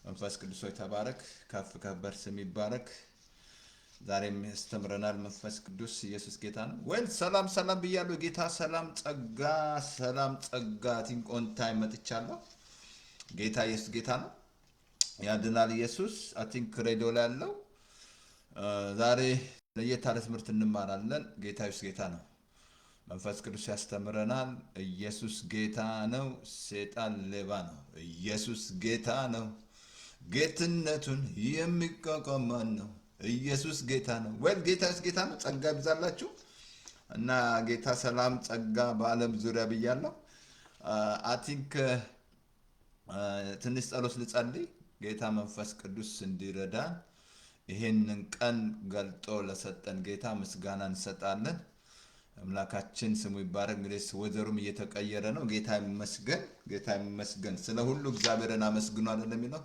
መንፈስ ቅዱስ ሆይ ተባረክ። ከፍ ከበር ስም ይባረክ። ዛሬም ያስተምረናል መንፈስ ቅዱስ። ኢየሱስ ጌታ ነው። ወል ሰላም ሰላም ብያለሁ። ጌታ ሰላም ጸጋ ቲንቆን ታይም መጥቻለሁ። ጌታ ኢየሱስ ጌታ ነው። ያድናል ኢየሱስ አይ ቲንክ ሬዲዮ ላይ ያለው ዛሬ ለየት ያለ ትምህርት እንማራለን። ጌታ ኢየሱስ ጌታ ነው። መንፈስ ቅዱስ ያስተምረናል። ኢየሱስ ጌታ ነው። ሰይጣን ሌባ ነው። ኢየሱስ ጌታ ነው። ጌትነቱን የሚቋቋም ማን ነው? ኢየሱስ ጌታ ነው። ወል ጌታ ኢየሱስ ጌታ ነው። ጸጋ ይብዛላችሁ እና ጌታ ሰላም ጸጋ በዓለም ዙሪያ ብያለሁ። አይ ቲንክ ትንሽ ጸሎት ልጸልይ። ጌታ መንፈስ ቅዱስ እንዲረዳን ይሄንን ቀን ገልጦ ለሰጠን ጌታ ምስጋና እንሰጣለን። አምላካችን ስሙ ይባረክ። እንግዲህ ወዘሩም እየተቀየረ ነው። ጌታ ይመስገን፣ ጌታ ይመስገን። ስለ ሁሉ እግዚአብሔርን አመስግኑ አይደለም የሚለው።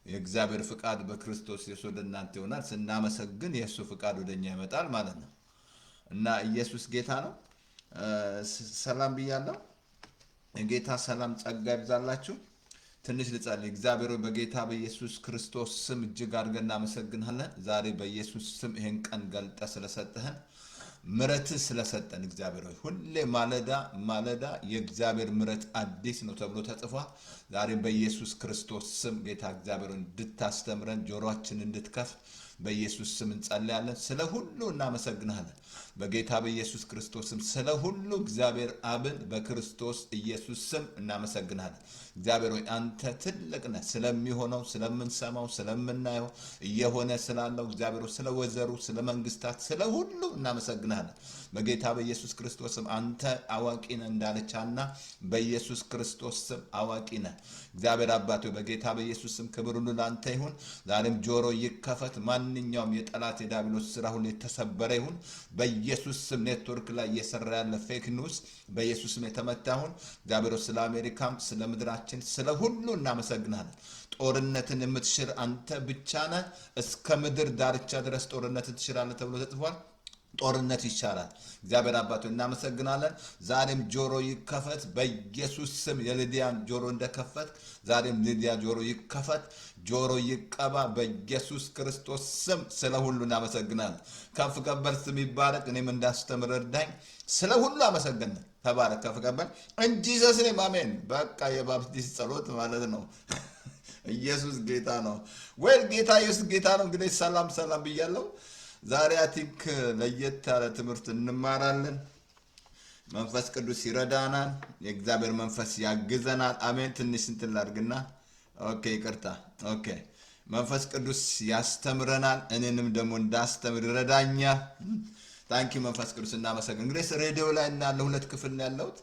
የእግዚአብሔር ፍቃድ በክርስቶስ ኢየሱስ ወደ እናንተ ይሆናል። ስናመሰግን የእሱ ፍቃድ ወደኛ ይመጣል ማለት ነው እና ኢየሱስ ጌታ ነው። ሰላም ብያለሁ። የጌታ ሰላም ጸጋ ይብዛላችሁ። ትንሽ ልጸልይ። እግዚአብሔር በጌታ በኢየሱስ ክርስቶስ ስም እጅግ አድርገን እናመሰግናለን። ዛሬ በኢየሱስ ስም ይሄን ቀን ገልጠ ስለሰጠህን ምረት ስለሰጠን እግዚአብሔር ሆይ ሁሌ ማለዳ የእግዚአብሔር ምረት አዲስ ነው ተብሎ ተጽፏል። ዛሬ በኢየሱስ ክርስቶስ ስም ጌታ እግዚአብሔር እንድታስተምረን ጆሮአችንን እንድትከፍት በኢየሱስ ስም እንጸልያለን። ስለ ሁሉ እናመሰግናለን በጌታ በኢየሱስ ክርስቶስ ስም። ስለ ሁሉ እግዚአብሔር አብን በክርስቶስ ኢየሱስ ስም እናመሰግናለን። እግዚአብሔር ሆይ አንተ ትልቅ ነህ። ስለሚሆነው፣ ስለምንሰማው፣ ስለምናየው እየሆነ ስላለው እግዚአብሔር ሆይ ስለ ወዘሩ፣ ስለ መንግስታት፣ ስለ ሁሉ እናመሰግናለን በጌታ በኢየሱስ ክርስቶስ ስም። አንተ አዋቂ ነህ እንዳለቻና በኢየሱስ ክርስቶስ ስም አዋቂ ነህ እግዚአብሔር አባት ሆይ በጌታ በኢየሱስ ስም ክብር ሁሉ ለአንተ ይሁን። ዛሬም ጆሮ ይከፈት። ማንኛውም የጠላት የዲያብሎስ ስራ ሁሉ የተሰበረ ይሁን በኢየሱስ ስም። ኔትወርክ ላይ እየሰራ ያለ ፌክ ኒውስ በኢየሱስ ስም የተመታ ይሁን። እግዚአብሔር ሆይ ስለ አሜሪካም ስለ ምድራችን ስለ ሁሉ እናመሰግናለን። ጦርነትን የምትሽር አንተ ብቻ ነህ። እስከ ምድር ዳርቻ ድረስ ጦርነትን ትሽራለህ ተብሎ ተጽፏል። ጦርነት ይሻላል። እግዚአብሔር አባቶ እናመሰግናለን። ዛሬም ጆሮ ይከፈት በኢየሱስ ስም። የልዲያን ጆሮ እንደከፈት ዛሬም ልዲያ ጆሮ ይከፈት፣ ጆሮ ይቀባ በኢየሱስ ክርስቶስ ስም። ስለ ሁሉ እናመሰግናለን። ከፍ ከበር ስም ይባረክ። እኔም እንዳስተምር እርዳኝ። ስለ ሁሉ አመሰግናለን። ተባረክ። ከፍ ከበር እንጂ ዘስኔም አሜን። በቃ የባፕቲስት ጸሎት ማለት ነው። ኢየሱስ ጌታ ነው። ወይ ጌታ ኢየሱስ ጌታ ነው። እንግዲህ ሰላም ብያለሁ። ዛሬ አቲክ ለየት ያለ ትምህርት እንማራለን። መንፈስ ቅዱስ ይረዳናል። የእግዚአብሔር መንፈስ ያግዘናል። አሜን። ትንሽ እንትን ላድርግና ኦኬ፣ ይቅርታ። ኦኬ፣ መንፈስ ቅዱስ ያስተምረናል። እኔንም ደግሞ እንዳስተምር ይረዳኛል። ታንኪ መንፈስ ቅዱስ እናመሰግን። እንግዲህ ሬዲዮ ላይ እናለ ሁለት ክፍል ነው ያለሁት።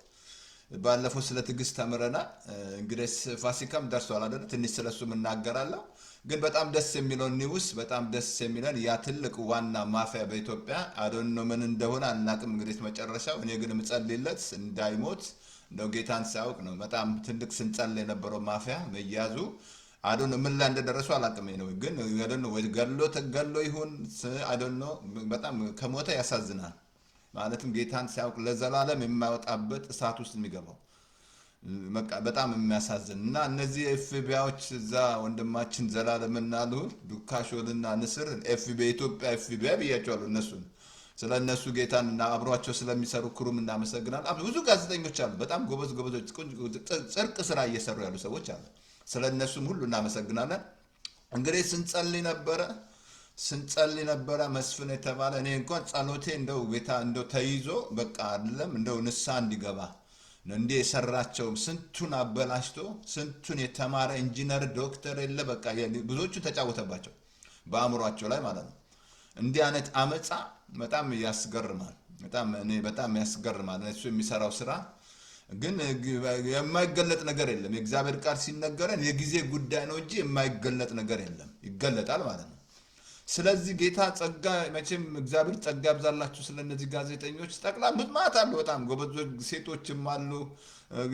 ባለፈው ስለ ትዕግስት ተምረናል። እንግዲህ ፋሲካም ደርሷል አይደል? ትንሽ ስለሱ እናገራለሁ። ግን በጣም ደስ የሚለው ኒውስ፣ በጣም ደስ የሚለን ያ ትልቅ ዋና ማፊያ በኢትዮጵያ አዶኖ ምን እንደሆነ አናቅም። እንግዲህ መጨረሻው እኔ ግን ምጸልይለት እንዳይሞት እንደው ጌታን ሳያውቅ ነው። በጣም ትልቅ ስንጸልይ የነበረው ማፊያ መያዙ አዶኖ ምን ላይ እንደደረሱ አላቅም ነው። ግን አዶኖ ወይ ገሎ ይሁን አዶኖ በጣም ከሞተ ያሳዝናል። ማለትም ጌታን ሳያውቅ ለዘላለም የማይወጣበት እሳት ውስጥ የሚገባው በጣም የሚያሳዝን እና እነዚህ ኤፍቢአዎች እዛ ወንድማችን ዘላለም እና ልሁን ዱካሾልና ንስር ኢትዮጵያ ኤፍቢአይ ብያቸዋለሁ። እነሱን ስለ እነሱ ጌታን እና አብሯቸው ስለሚሰሩ ክሩም እናመሰግናለን። ብዙ ጋዜጠኞች አሉ፣ በጣም ጎበዞች ጽድቅ ስራ እየሰሩ ያሉ ሰዎች አሉ። ስለ እነሱም ሁሉ እናመሰግናለን። እንግዲህ ስንጸልይ ነበረ መስፍን የተባለ እኔ እንኳን ጸሎቴ እንደው ጌታ እንደው ተይዞ በቃ አይደለም እንደው ንስሐ እንዲገባ እንዴ የሰራቸው ስንቱን አበላሽቶ ስንቱን የተማረ ኢንጂነር ዶክተር የለ በቃ ብዙዎቹ ተጫወተባቸው በአእምሯቸው ላይ ማለት ነው። እንዲህ አይነት አመፃ በጣም ያስገርማል። በጣም ያስገርማል እሱ የሚሰራው ስራ። ግን የማይገለጥ ነገር የለም። የእግዚአብሔር ቃል ሲነገረን የጊዜ ጉዳይ ነው እንጂ የማይገለጥ ነገር የለም። ይገለጣል ማለት ነው። ስለዚህ ጌታ ጸጋ መቼም እግዚአብሔር ጸጋ ያብዛላችሁ። ስለነዚህ ጋዜጠኞች ጠቅላላ ማለት አሉ። በጣም ጎበዝ ሴቶችም አሉ።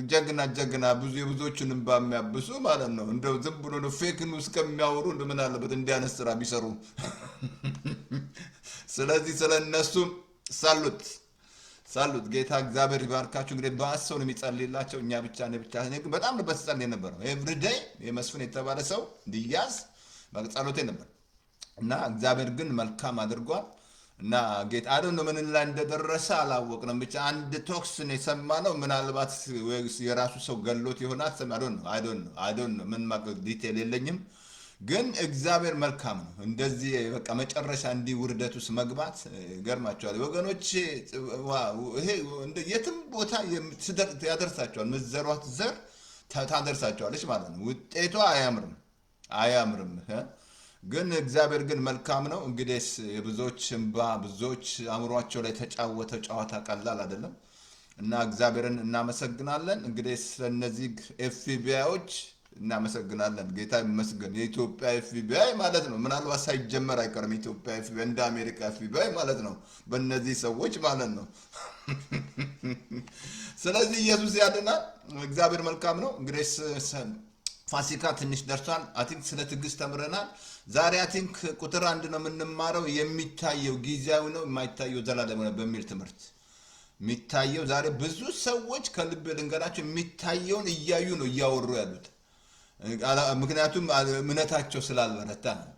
ጀግና ብዙ የብዙዎቹን እንባ የሚያብሱ ማለት ነው። እንደው ዝም ብሎ ነው ፌክ ኒውስ ከሚያወሩ እንደምን አለበት እንዲያነስ ስራ ቢሰሩ። ስለዚህ ስለነሱ ሳሉት ጌታ እግዚአብሔር ይባርካችሁ። እንግዲህ በአሰው ነው የሚጸልይላቸው እኛ ብቻ እኔ ብቻ እኔ ግን በጣም ነበር ስጸልይ የነበረው ኤቭሪዴይ የመስፍን የተባለ ሰው እንዲያዝ ጸሎቴ ነበር እና እግዚአብሔር ግን መልካም አድርጓል። እና ጌታ አዶን ነው ምን ላይ እንደደረሰ አላወቅንም። ብቻ አንድ ቶክስ ነው የሰማነው። ምናልባት የራሱ ሰው ገሎት ይሆናል። አዶን ነው ምን ማቀ ዲቴል የለኝም። ግን እግዚአብሔር መልካም ነው። እንደዚህ በቃ መጨረሻ እንዲህ ውርደት ውስጥ መግባት ገርማቸዋል ወገኖች። ይሄ የትም ቦታ ያደርሳቸዋል። ምዘሯት ዘር ታደርሳቸዋለች ማለት ነው። ውጤቷ አያምርም። ግን እግዚአብሔር ግን መልካም ነው። እንግዲህ የብዙዎች እንባ ብዙዎች አእምሯቸው ላይ ተጫወተ ጨዋታ ቀላል አይደለም እና እግዚአብሔርን እናመሰግናለን። እንግዲህ ስለነዚህ ኤፍቢአዮች እናመሰግናለን። ጌታ ይመስገን። የኢትዮጵያ ኤፍቢአይ ማለት ነው። ምናልባት ሳይጀመር አይቀርም ኢትዮጵያ ኤፍቢአይ እንደ አሜሪካ ኤፍቢአይ ማለት ነው። በእነዚህ ሰዎች ማለት ነው። ስለዚህ ኢየሱስ ያድናል። እግዚአብሔር መልካም ነው። እንግዲህ ፋሲካ ትንሽ ደርሷል። አቲንክ ስለ ትዕግስት ተምረናል። ዛሬ አቲንክ ቁጥር 1 ነው የምንማረው። የሚታየው ጊዜያዊ ነው፣ የማይታየው ዘላለም ነው በሚል ትምህርት የሚታየው ዛሬ ብዙ ሰዎች ከልብ ልንገራቸው የሚታየውን እያዩ ነው እያወሩ ያሉት። ምክንያቱም እምነታቸው ስላልበረታ ነው።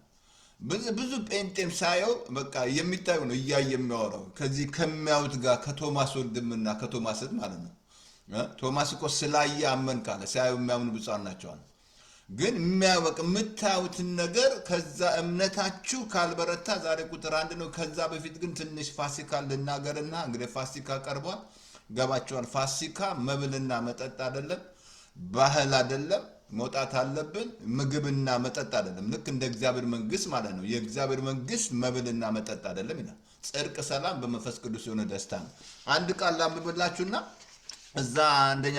ብዙ ጴንጤም ሳየው በቃ የሚታዩ ነው እያየ የሚያወራው ከዚህ ከሚያዩት ጋር ከቶማስ ወንድምና ከቶማስ ማለት ነው። ቶማስ እኮ ስላየ አመን ካለ ሲያዩ የሚያምኑ ብፁዓን ናቸዋል። ግን የሚያወቅ የምታዩትን ነገር ከዛ እምነታችሁ ካልበረታ ዛሬ ቁጥር 1 ነው። ከዛ በፊት ግን ትንሽ ፋሲካ ልናገርና እንግዲህ ፋሲካ ቀርቧል። ገባቸዋል። ፋሲካ መብልና መጠጥ አይደለም፣ ባህል አይደለም። መውጣት አለብን። ምግብና መጠጥ አይደለም። ልክ እንደ እግዚአብሔር መንግስት ማለት ነው። የእግዚአብሔር መንግስት መብልና መጠጥ አይደለም ይላል። ጽድቅ፣ ሰላም በመንፈስ ቅዱስ የሆነ ደስታ ነው። አንድ ቃል ላንብብላችሁና እዛ አንደኛ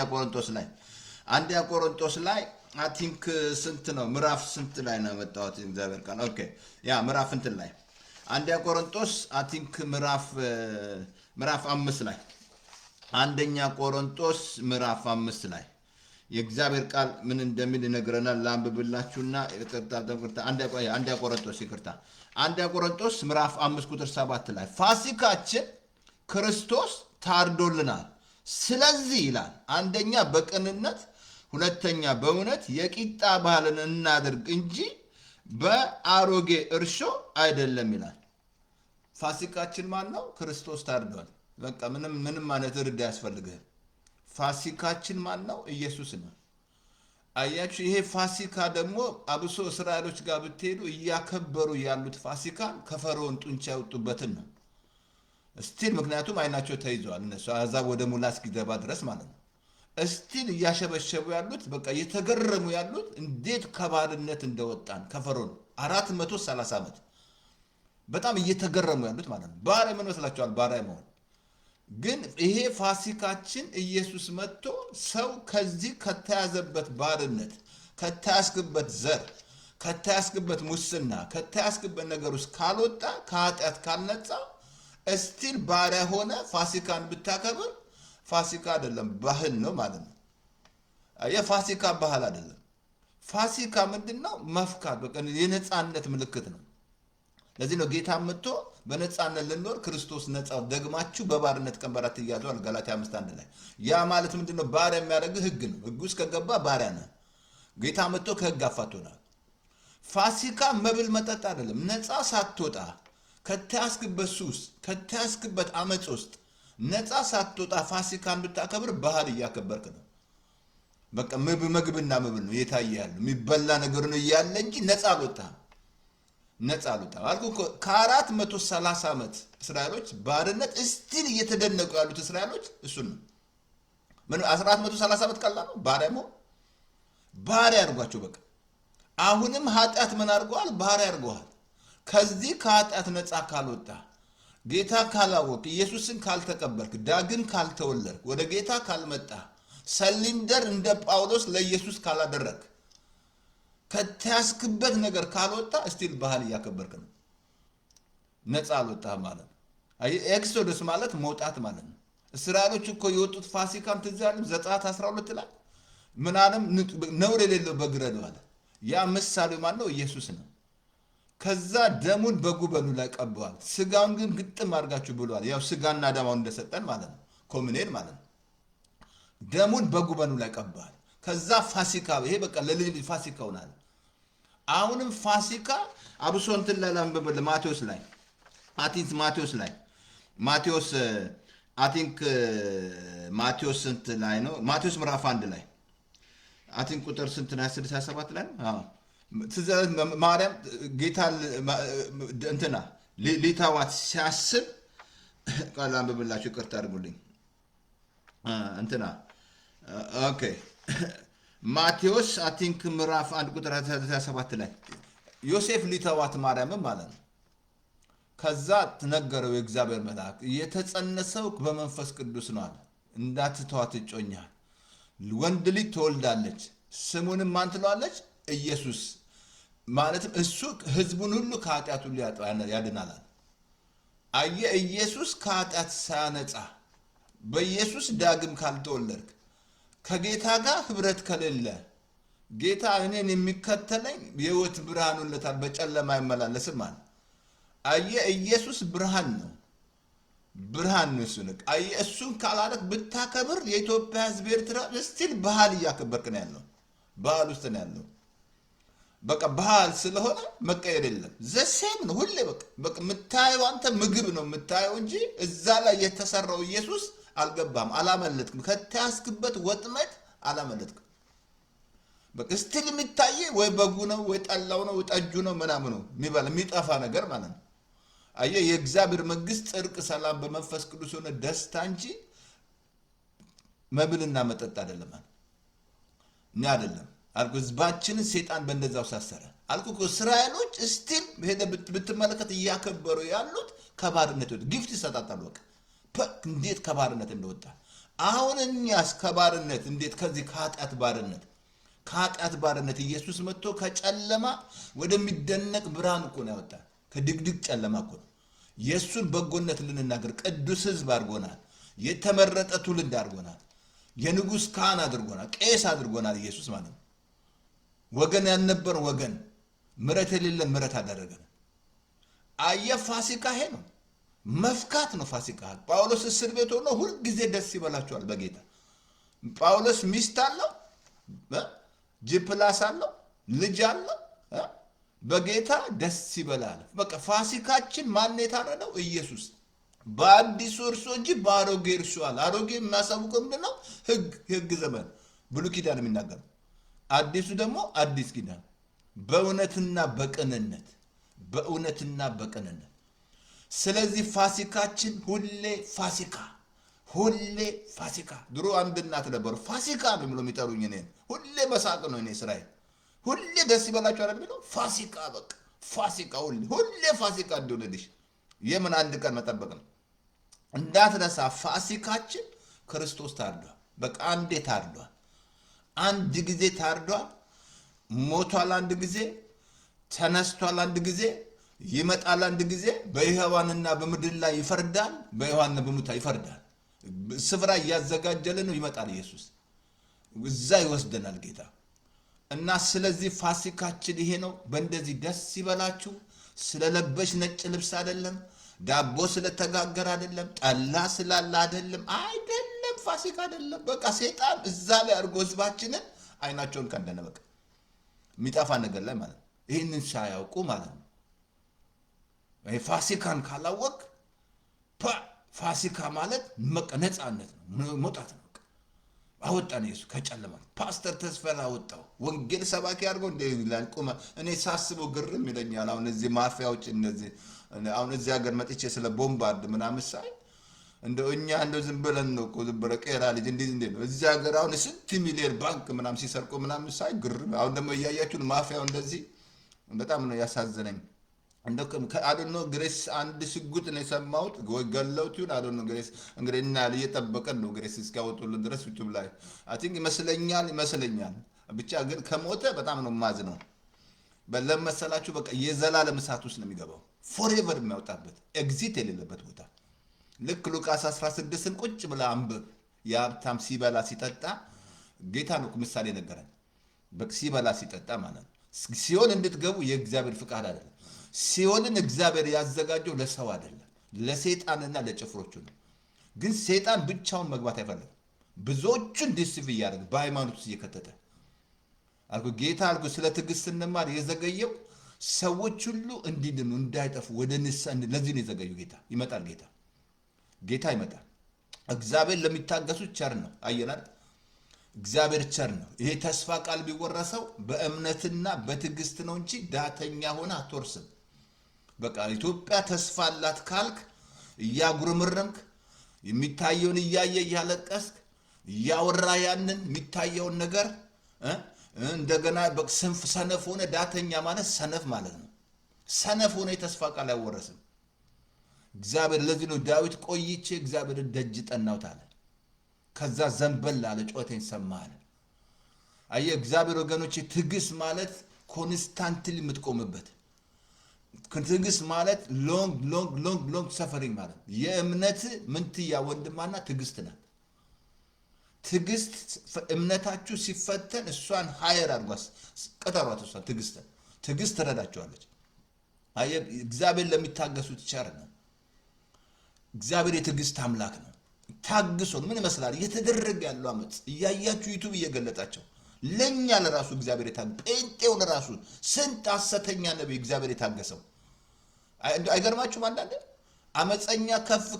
ቆሮንቶስ ላይ አቲንክ ስንት ነው ምዕራፍ ስንት ላይ ነው መጣሁት እግዚአብሔር ቃል ኦኬ ያ ምዕራፍ እንትን ላይ አንደኛ ቆሮንቶስ አቲንክ ምዕራፍ 5 ላይ አንደኛ ቆሮንቶስ ምዕራፍ 5 ላይ የእግዚአብሔር ቃል ምን እንደሚል ይነግረናል። ላንብብላችሁና አንደኛ ቆሮንቶስ ምዕራፍ 5 ቁጥር 7 ላይ ፋሲካችን ክርስቶስ ታርዶልናል። ስለዚህ ይላል አንደኛ በቅንነት ሁለተኛ በእውነት የቂጣ ባህልን እናድርግ እንጂ በአሮጌ እርሾ አይደለም ይላል። ፋሲካችን ማን ነው? ክርስቶስ ታርዷል። በቃ ምንም ማለት እርድ ያስፈልግህ። ፋሲካችን ማን ነው? ኢየሱስ ነው። አያችሁ፣ ይሄ ፋሲካ ደግሞ አብሶ እስራኤሎች ጋር ብትሄዱ እያከበሩ ያሉት ፋሲካን ከፈርዖን ጡንቻ ያወጡበትን ነው እስቲል። ምክንያቱም አይናቸው ተይዘዋል እነሱ አሕዛብ ወደ ሙላ እስኪገባ ድረስ ማለት ነው። እስቲል እያሸበሸቡ ያሉት በቃ እየተገረሙ ያሉት እንዴት ከባርነት እንደወጣን ከፈርዖን 430 ዓመት በጣም እየተገረሙ ያሉት ማለት ነው። ባሪያ ምን መስላችኋል? ባሪያ መሆን ግን ይሄ ፋሲካችን ኢየሱስ መጥቶ ሰው ከዚህ ከተያዘበት ባርነት፣ ከተያዝክበት ዘር፣ ከተያዝክበት ሙስና፣ ከተያዝክበት ነገር ውስጥ ካልወጣ፣ ከኃጢአት ካልነጻ እስቲል ባሪያ ሆነ ፋሲካን ብታከብር ፋሲካ አይደለም ባህል ነው ማለት ነው። የፋሲካ ባህል አይደለም። ፋሲካ ምንድን ነው? መፍካት በቃ የነፃነት ምልክት ነው። ለዚህ ነው ጌታ መጥቶ በነፃነት ልንኖር ክርስቶስ ነፃ ደግማችሁ በባርነት ቀንበር አትያዙ አለ ገላትያ 5:1 ላይ። ያ ማለት ምንድን ነው? ባሪያ የሚያደርግህ ህግ ነው። ህግ ውስጥ ከገባ ባሪያ ነህ። ጌታ መጥቶ ከህግ አፋቶናል። ፋሲካ መብል መጠጥ አይደለም። ነፃ ሳትወጣ ከተያዝክበት ሱስ፣ ከተያዝክበት አመፅ ውስጥ ነፃ ሳትወጣ ፋሲካን ብታከብር ባህል እያከበርክ ነው። በቃ ምግብና መብል ነው የታየ ያለው የሚበላ ነገር ነው እያለ እንጂ ነፃ አልወጣህም። ነፃ አልወጣህም አልኩ እኮ። ከ430 ዓመት እስራኤሎች ባርነት እስቲል እየተደነቁ ያሉት እስራኤሎች እሱን ነው። ምን 430 ዓመት ቀላል ነው ባሪያ መሆን? ባሪያ አድርጓቸው በቃ። አሁንም ኃጢአት ምን አድርገዋል? ባሪያ አድርገዋል። ከዚህ ከኃጢአት ነፃ ካልወጣ፣ ጌታ ካላወቅ፣ ኢየሱስን ካልተቀበልክ፣ ዳግም ካልተወለድክ፣ ወደ ጌታ ካልመጣ፣ ሰሊንደር እንደ ጳውሎስ ለኢየሱስ ካላደረግ፣ ከተያዝክበት ነገር ካልወጣ እስቲል ባህል እያከበርክ ነው። ነፃ አልወጣህ ማለት ነው። ኤክሶዶስ ማለት መውጣት ማለት ነው። እስራኤሎች እኮ የወጡት ፋሲካም ትዝ ያለም ዘጸአት 12 ላይ ምናንም ነውር የሌለው በግ ረደው አለ። ያ ምሳሌ ማን ነው? ኢየሱስ ነው። ከዛ ደሙን በጉበኑ ላይ ቀበዋል። ስጋውን ግን ግጥም አድርጋችሁ ብሏል። ያው ስጋና ደማውን እንደሰጠን ማለት ነው። ኮሚኒየን ማለት ነው። ደሙን በጉበኑ ላይ ቀባል። ከዛ ፋሲካ ይሄ በቃ ለልጅ ልጅ ፋሲካ ሆናል። አሁንም ፋሲካ አብሶ እንትን ላይ ላንብብ ማቴዎስ ላይ ማቴዎስ ስንት ላይ ነው? ማቴዎስ ምዕራፍ 1 ላይ ቁጥር ስንት ነው? 67 ላይ ነው። ማርያም ጌታ እንትና ሊታዋት ሲያስብ ቃል አንብብላችሁ ይቅርታ አድርጉልኝ። እንትና ኦኬ ማቴዎስ ምዕራፍ 1 ቁጥር 17 ላይ ዮሴፍ ሊተዋት ማርያምን ማለት ነው። ከዛ ተነገረው የእግዚአብሔር መልአክ የተጸነሰው በመንፈስ ቅዱስ ነው አለ። እንዳትተዋት እጮኛል፣ ወንድ ልጅ ትወልዳለች፣ ስሙንም ማን ትለዋለች? ኢየሱስ። ማለትም እሱ ህዝቡን ሁሉ ከኃጢአት ሁሉ ያድናል። አየህ፣ ኢየሱስ ከኃጢአት ሳያነጻ በኢየሱስ ዳግም ካልተወለድክ ከጌታ ጋር ህብረት ከሌለ ጌታ እኔን የሚከተለኝ የህይወት ብርሃን ሆኖለታል፣ በጨለማ አይመላለስም አለ። አየህ፣ ኢየሱስ ብርሃን ነው፣ ብርሃን ነው እሱ። አየህ፣ እሱን ካላደረክ ብታከብር የኢትዮጵያ ህዝብ ኤርትራ ስቲል ባህል እያከበርክ ነው ያለው፣ ባህል ውስጥ ነው ያለው። በቃ ባህል ስለሆነ መቀየር የለም። ዘሴም ነው ሁሌ። በቃ የምታየው አንተ ምግብ ነው የምታየው እንጂ እዛ ላይ የተሰራው ኢየሱስ አልገባም፣ አላመለጥክም። ከተያዝክበት ወጥመድ አላመለጥክም። በቃ ስቲል የሚታየ ወይ በጉ ነው ወይ ጠላው ነው ወይ ጠጁ ነው ምናምን ነው የሚበላ የሚጠፋ ነገር ማለት ነው። አየህ፣ የእግዚአብሔር መንግስት ጽድቅ፣ ሰላም በመንፈስ ቅዱስ ሆነ ደስታ እንጂ መብልና መጠጥ አይደለም እኛ አይደለም አልኩ። ህዝባችንን ሴጣን በእንደዛው ሳሰረ አልኩ እኮ። እስራኤሎች ስቲል ሄደ ብትመለከት እያከበሩ ያሉት ከባርነት ወጥ ጊፍት ይሰጣጣሉ። በቃ እንዴት ከባርነት እንደወጣ አሁን እኛስ ከባርነት እንዴት ከዚህ ከኃጢአት ባርነት ኢየሱስ መጥቶ ከጨለማ ወደሚደነቅ ብርሃን እኮ ነው ያወጣ። ከድቅድቅ ጨለማ እኮ ነው። የእሱን በጎነት ልንናገር ቅዱስ ህዝብ አድርጎናል። የተመረጠ ትውልድ አድርጎናል። የንጉሥ ካህን አድርጎናል። ቄስ አድርጎናል። ኢየሱስ ማለት ነው። ወገን ያልነበር ወገን፣ ምረት የሌለን ምረት አደረገን። አየህ፣ ፋሲካ ይሄ ነው፣ መፍካት ነው ፋሲካ። ጳውሎስ እስር ቤት ሆኖ ሁልጊዜ ደስ ይበላቸዋል በጌታ። ጳውሎስ ሚስት አለው፣ ጂፕላስ አለው፣ ልጅ አለው፣ በጌታ ደስ ይበላል። በቃ ፋሲካችን ማን የታረደው? ኢየሱስ። በአዲሱ እርሾ እንጂ በአሮጌ እርሾ አለ። አሮጌ የሚያሳውቀው ምንድን ነው? ህግ ዘመን ብሉይ ኪዳን የሚናገረው፣ አዲሱ ደግሞ አዲስ ኪዳን። በእውነትና በቅንነት። ስለዚህ ፋሲካችን ሁሌ ፋሲካ። ድሮ አንድ እናት ነበሩ ፋሲካ ነው ብሎ የሚጠሩኝ እኔን። ሁሌ መሳቅ ነው እኔ ስራዬ። ሁሌ ደስ ይበላችሁ አይደል የሚለው ፋሲካ። በቃ ፋሲካ ሁሌ ፋሲካ እንዲሆንልሽ የምን አንድ ቀን መጠበቅ ነው እንዳትረሳ። ፋሲካችን ክርስቶስ ታርዷል። በቃ አንዴ ታርዷል። አንድ ጊዜ ታርዷል። ሞቷል አንድ ጊዜ፣ ተነስቷል አንድ ጊዜ፣ ይመጣል አንድ ጊዜ። በሕያዋንና በምድር ላይ ይፈርዳል፣ በሕያዋንና በሙታን ይፈርዳል። ስፍራ እያዘጋጀልን ነው። ይመጣል ኢየሱስ፣ እዛ ይወስደናል ጌታ። እና ስለዚህ ፋሲካችን ይሄ ነው። በእንደዚህ ደስ ይበላችሁ። ስለለበሽ ነጭ ልብስ አይደለም፣ ዳቦ ስለተጋገረ አይደለም፣ ጠላ ስላለ አይደለም። ፋሲካ አይደለም። በቃ ሴጣን እዛ ላይ አድርጎ ህዝባችንን አይናቸውን ከንደነ። በቃ የሚጠፋ ነገር ላይ ማለት ነው። ይህንን ሳያውቁ ማለት ነው። ይሄ ፋሲካን ካላወቅ ፋሲካ ማለት ነፃነት ነው፣ መውጣት ነው። አወጣን ኢየሱስ ከጨለማ። ፓስተር ተስፋን አወጣው፣ ወንጌል ሰባኪ አድርጎ እንደ ይላል ቁመ። እኔ ሳስበው ግርም ይለኛል። አሁን እዚህ ማፊያዎች እነዚህ አሁን እዚህ ሀገር መጥቼ ስለ ቦምባርድ ምናምን ሳይ እንደው እኛ እንደው ዝም ብለን ነው እኮ ዝም ብለህ ቄራ ልጅ እንዴት ነው እዚህ ሀገር አሁን ስንት ሚሊዮን ባንክ ምናምን ሲሰርቁ ምናምን ሳይ ግርም። አሁን ደግሞ እያያችሁን ማፊያው እንደዚህ በጣም ነው ያሳዘነኝ። እንደው አዶኖ ግሬስ አንድ ሽጉጥ ነው የሰማሁት፣ ወይ ገለውት ይሁን አዶኖ ግሬስ እንግዲህ እና እየጠበቀን ነው ግሬስ እስኪያወጡልን ድረስ ዩቲዩብ ላይ አይ ቲንክ ይመስለኛል። ብቻ ግን ከሞተ በጣም ነው ማዝነው። በለመሰላችሁ በቃ የዘላለም እሳት ውስጥ ነው የሚገባው፣ ፎሬቨር የሚያወጣበት ኤግዚት የሌለበት ቦታ። ልክ ሉቃስ 16ን ቁጭ ብላ አንብብ። የሀብታም ሲበላ ሲጠጣ ጌታ ነው ምሳሌ ነገረን። ሲበላ ሲጠጣ ማለት ነው። ሲኦል እንድትገቡ የእግዚአብሔር ፍቃድ አይደለም። ሲኦልን እግዚአብሔር ያዘጋጀው ለሰው አይደለም፣ ለሰይጣንና ለጭፍሮቹ ነው። ግን ሰይጣን ብቻውን መግባት አይፈልግም። ብዙዎቹን ዲሲቭ እያደረገ በሃይማኖት ውስጥ እየከተተ አልኩ። ጌታ አልኩ ስለ ትዕግስት ስንማር የዘገየው ሰዎች ሁሉ እንዲድኑ እንዳይጠፉ ወደ ንስሐ ለዚህ ነው የዘገየው። ጌታ ይመጣል። ጌታ ይመጣል። እግዚአብሔር ለሚታገሱት ቸር ነው። አየናል። እግዚአብሔር ቸር ነው። ይሄ ተስፋ ቃል ቢወረሰው በእምነትና በትዕግስት ነው እንጂ ዳተኛ ሆነ አትወርስም። በቃ ኢትዮጵያ ተስፋ አላት ካልክ እያጉረመረምክ የሚታየውን እያየ እያለቀስክ እያወራ ያንን የሚታየውን ነገር እንደገና ሰነፍ ሆነ። ዳተኛ ማለት ሰነፍ ማለት ነው። ሰነፍ ሆነ የተስፋ ቃል አይወረስም። እግዚአብሔር ለዚህ ነው ዳዊት ቆይቼ እግዚአብሔርን ደጅ ጠናሁት አለ። ከዛ ዘንበል አለ፣ ጮቴን ሰማ አለ። አየህ እግዚአብሔር ወገኖቼ፣ ትዕግስት ማለት ኮንስታንትሊ የምትቆምበት፣ ትዕግስት ማለት ሎንግ ሰፈሪንግ ማለት የእምነት ምንትያ ወንድማና ትዕግስት ናት። ትዕግስት እምነታችሁ ሲፈተን እሷን ሀየር አድርጓስ ቀጠሯት። እሷን ትዕግስት ትረዳቸዋለች። አየህ እግዚአብሔር ለሚታገሱት ቸር ነው። እግዚአብሔር የትዕግስት አምላክ ነው። ታግሶን ምን ይመስላል እየተደረገ ያለው አመፅ እያያችሁ ዩቱብ እየገለጣቸው ለኛ ለራሱ እግዚአብሔር ጴንጤው ለራሱ ስንት ሐሰተኛ ነብይ እግዚአብሔር የታገሰው አይገርማችሁም? አንዳንዴ አመፀኛ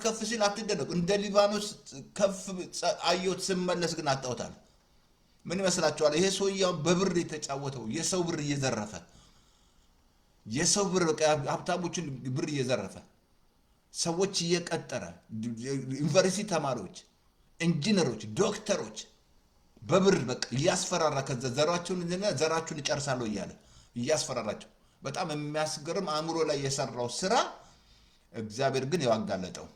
ከፍ ሲል አትደነቁ። እንደ ሊባኖስ ከፍ አየሁት ስመለስ ግን አጣውታል። ምን ይመስላችኋል? ይሄ ሰውዬው በብር የተጫወተው የሰው ብር እየዘረፈ የሰው ብር ሀብታሞችን ብር እየዘረፈ ሰዎች እየቀጠረ ዩኒቨርሲቲ ተማሪዎች፣ ኢንጂነሮች፣ ዶክተሮች በብር በቃ እያስፈራራ ከዛ ዘራችሁን እጨርሳለሁ እያለ እያስፈራራቸው በጣም የሚያስገርም አእምሮ ላይ የሰራው ስራ እግዚአብሔር ግን ያጋለጠው።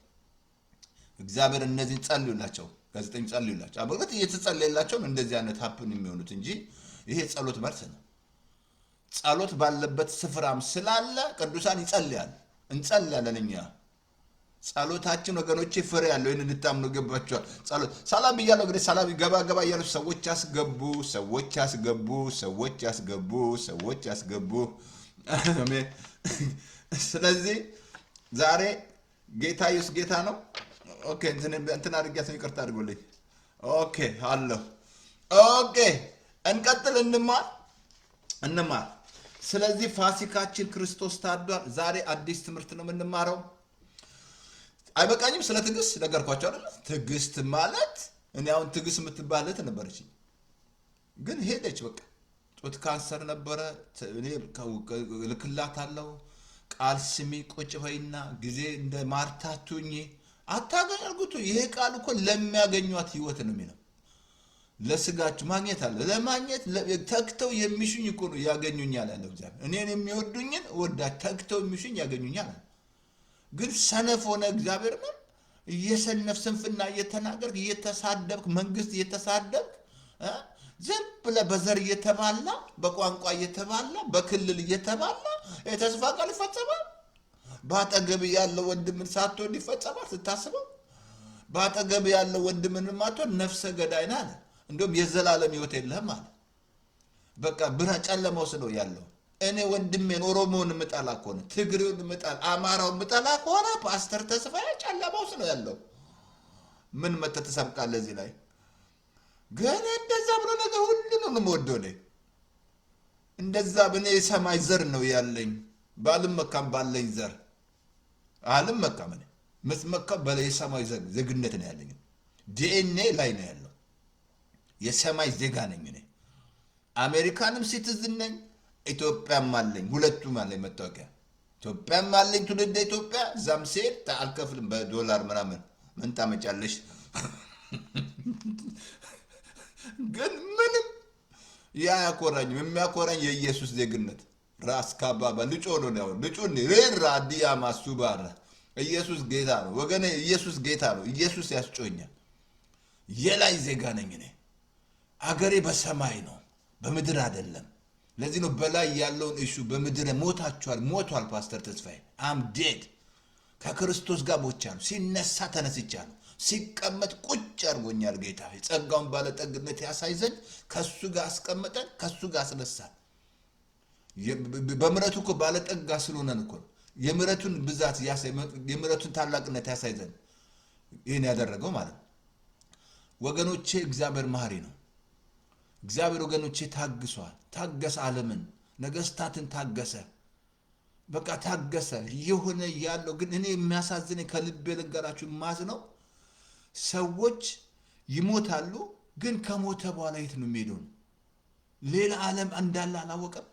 እግዚአብሔር እነዚህን ጸልዩላቸው፣ ጋዜጠኞች ጸልዩላቸው። አበበት እየተጸለየላቸው እንደዚህ አይነት ሀፕን የሚሆኑት እንጂ ይሄ ጸሎት መልስ ነው። ጸሎት ባለበት ስፍራም ስላለ ቅዱሳን ይጸልያል። እንጸልያለን እኛ ጸሎታችን ወገኖቼ ፍሬ ያለው ይሄን እንድታምኑ ገባችኋል። ጸሎት ሰላም ብያለሁ። እንግዲህ ሰላም ገባ እያሉ ሰዎች ያስገቡ። አሜን። ስለዚህ ዛሬ ጌታ ኢየሱስ ጌታ ነው። ኦኬ እንትን አድርጊያት ይቅርታ አድርጎልኝ። ኦኬ አለሁ። ኦኬ እንቀጥል፣ እንማር። ስለዚህ ፋሲካችን ክርስቶስ ታርዷል። ዛሬ አዲስ ትምህርት ነው የምንማረው። አይበቃኝም? ስለ ትዕግስት ነገርኳቸው አይደል? ትዕግስት ማለት እኔ አሁን ትዕግስት የምትባለት ነበረች፣ ግን ሄደች። በቃ ጡት ካንሰር ነበረ። እኔ ልክላታለሁ፣ ቃል ስሚ፣ ቁጭ በይና ጊዜ እንደ ማርታ አትሁኚ፣ አታገኙት። ይሄ ቃል እኮ ለሚያገኟት ህይወት ነው የሚለው። ለስጋችሁ ማግኘት አለ። ለማግኘት ተክተው የሚሹኝ እኮ ነው ያገኙኛል ያለው እግዚአብሔር። እኔን የሚወዱኝን ተክተው የሚሹኝ ያገኙኛል። ግን ሰነፍ ሆነ እግዚአብሔር ነው እየሰነፍ ስንፍና እየተናገርክ እየተሳደብክ መንግስት እየተሳደብክ ዝም ብለህ በዘር እየተባላ በቋንቋ እየተባላ በክልል እየተባላ የተስፋ ቃል ይፈጸማል። በአጠገብ ያለው ወንድምን ሳትወድ ይፈጸማል። ስታስበው በአጠገብ ያለው ወንድምን ማትወድ ነፍሰ ገዳይ ነህ አለ። እንደውም የዘላለም ህይወት የለህም አለ። በቃ ጨለማ ውስጥ ነው ያለው። እኔ ወንድሜን ኦሮሞውን ምጠላ ከሆነ ትግሬውን ምጠላ አማራውን ምጠላ ከሆነ ፓስተር ተስፋዬ ጨለማ ውስጥ ነው ያለው። ምን መተህ ትሰብካለህ እዚህ ላይ? ግን እንደዛ ብሎ ነገር ሁሉንም ነው የምወደው እኔ። እንደዛ በእኔ የሰማይ ዘር ነው ያለኝ። ባልመካም ባለኝ ዘር አልመካም። እኔ የምትመካው የሰማይ ዜግነት ነው ያለኝ። ዲኤንኤ ላይ ነው ያለው። የሰማይ ዜጋ ነኝ እኔ። አሜሪካንም ሲቲዝን ነኝ፣ ኢትዮጵያም አለኝ። ሁለቱም አለኝ መታወቂያ። ኢትዮጵያም አለኝ ትውልደ ኢትዮጵያ። እዛም ስሄድ አልከፍልም በዶላር ምናምን። ምን ታመጫለሽ? ግን ምንም ያ ያኮራኝም። የሚያኮራኝ የኢየሱስ ዜግነት ራስ ካባባ ልጮ ነው። ልጮ ሬራ ዲያማ ሱባራ ኢየሱስ ጌታ ነው ወገኔ። ኢየሱስ ጌታ ነው። ኢየሱስ ያስጮኛል። የላይ ዜጋ ነኝ እኔ። አገሬ በሰማይ ነው በምድር አይደለም። ለዚህ ነው በላይ ያለውን እሹ በምድር ሞቷል ፓስተር ተስፋዬ። አም ዴድ ከክርስቶስ ጋር ሞቻለሁ። ሲነሳ ተነስቻለሁ። ሲቀመጥ ቁጭ አድርጎኛል ጌታ። ጸጋውን ባለጠግነት ያሳይ ዘንድ ከሱ ጋር አስቀመጠን፣ ከሱ ጋር አስነሳን። በምሕረቱ እኮ ባለጠጋ ስለሆነን እኮ የምሕረቱን ብዛት ያሳይ፣ የምሕረቱን ታላቅነት ያሳይ ዘንድ ይህን ያደረገው ማለት ነው። ወገኖቼ እግዚአብሔር መሐሪ ነው። እግዚአብሔር ወገኖቼ ታግሷል። ታገሰ፣ ዓለምን ነገስታትን ታገሰ። በቃ ታገሰ። የሆነ ያለው ግን እኔ የሚያሳዝነኝ ከልቤ ልንገራችሁ ማዝ ነው። ሰዎች ይሞታሉ፣ ግን ከሞተ በኋላ የት ነው የሚሄደው? ሌላ ዓለም እንዳለ አላወቀም።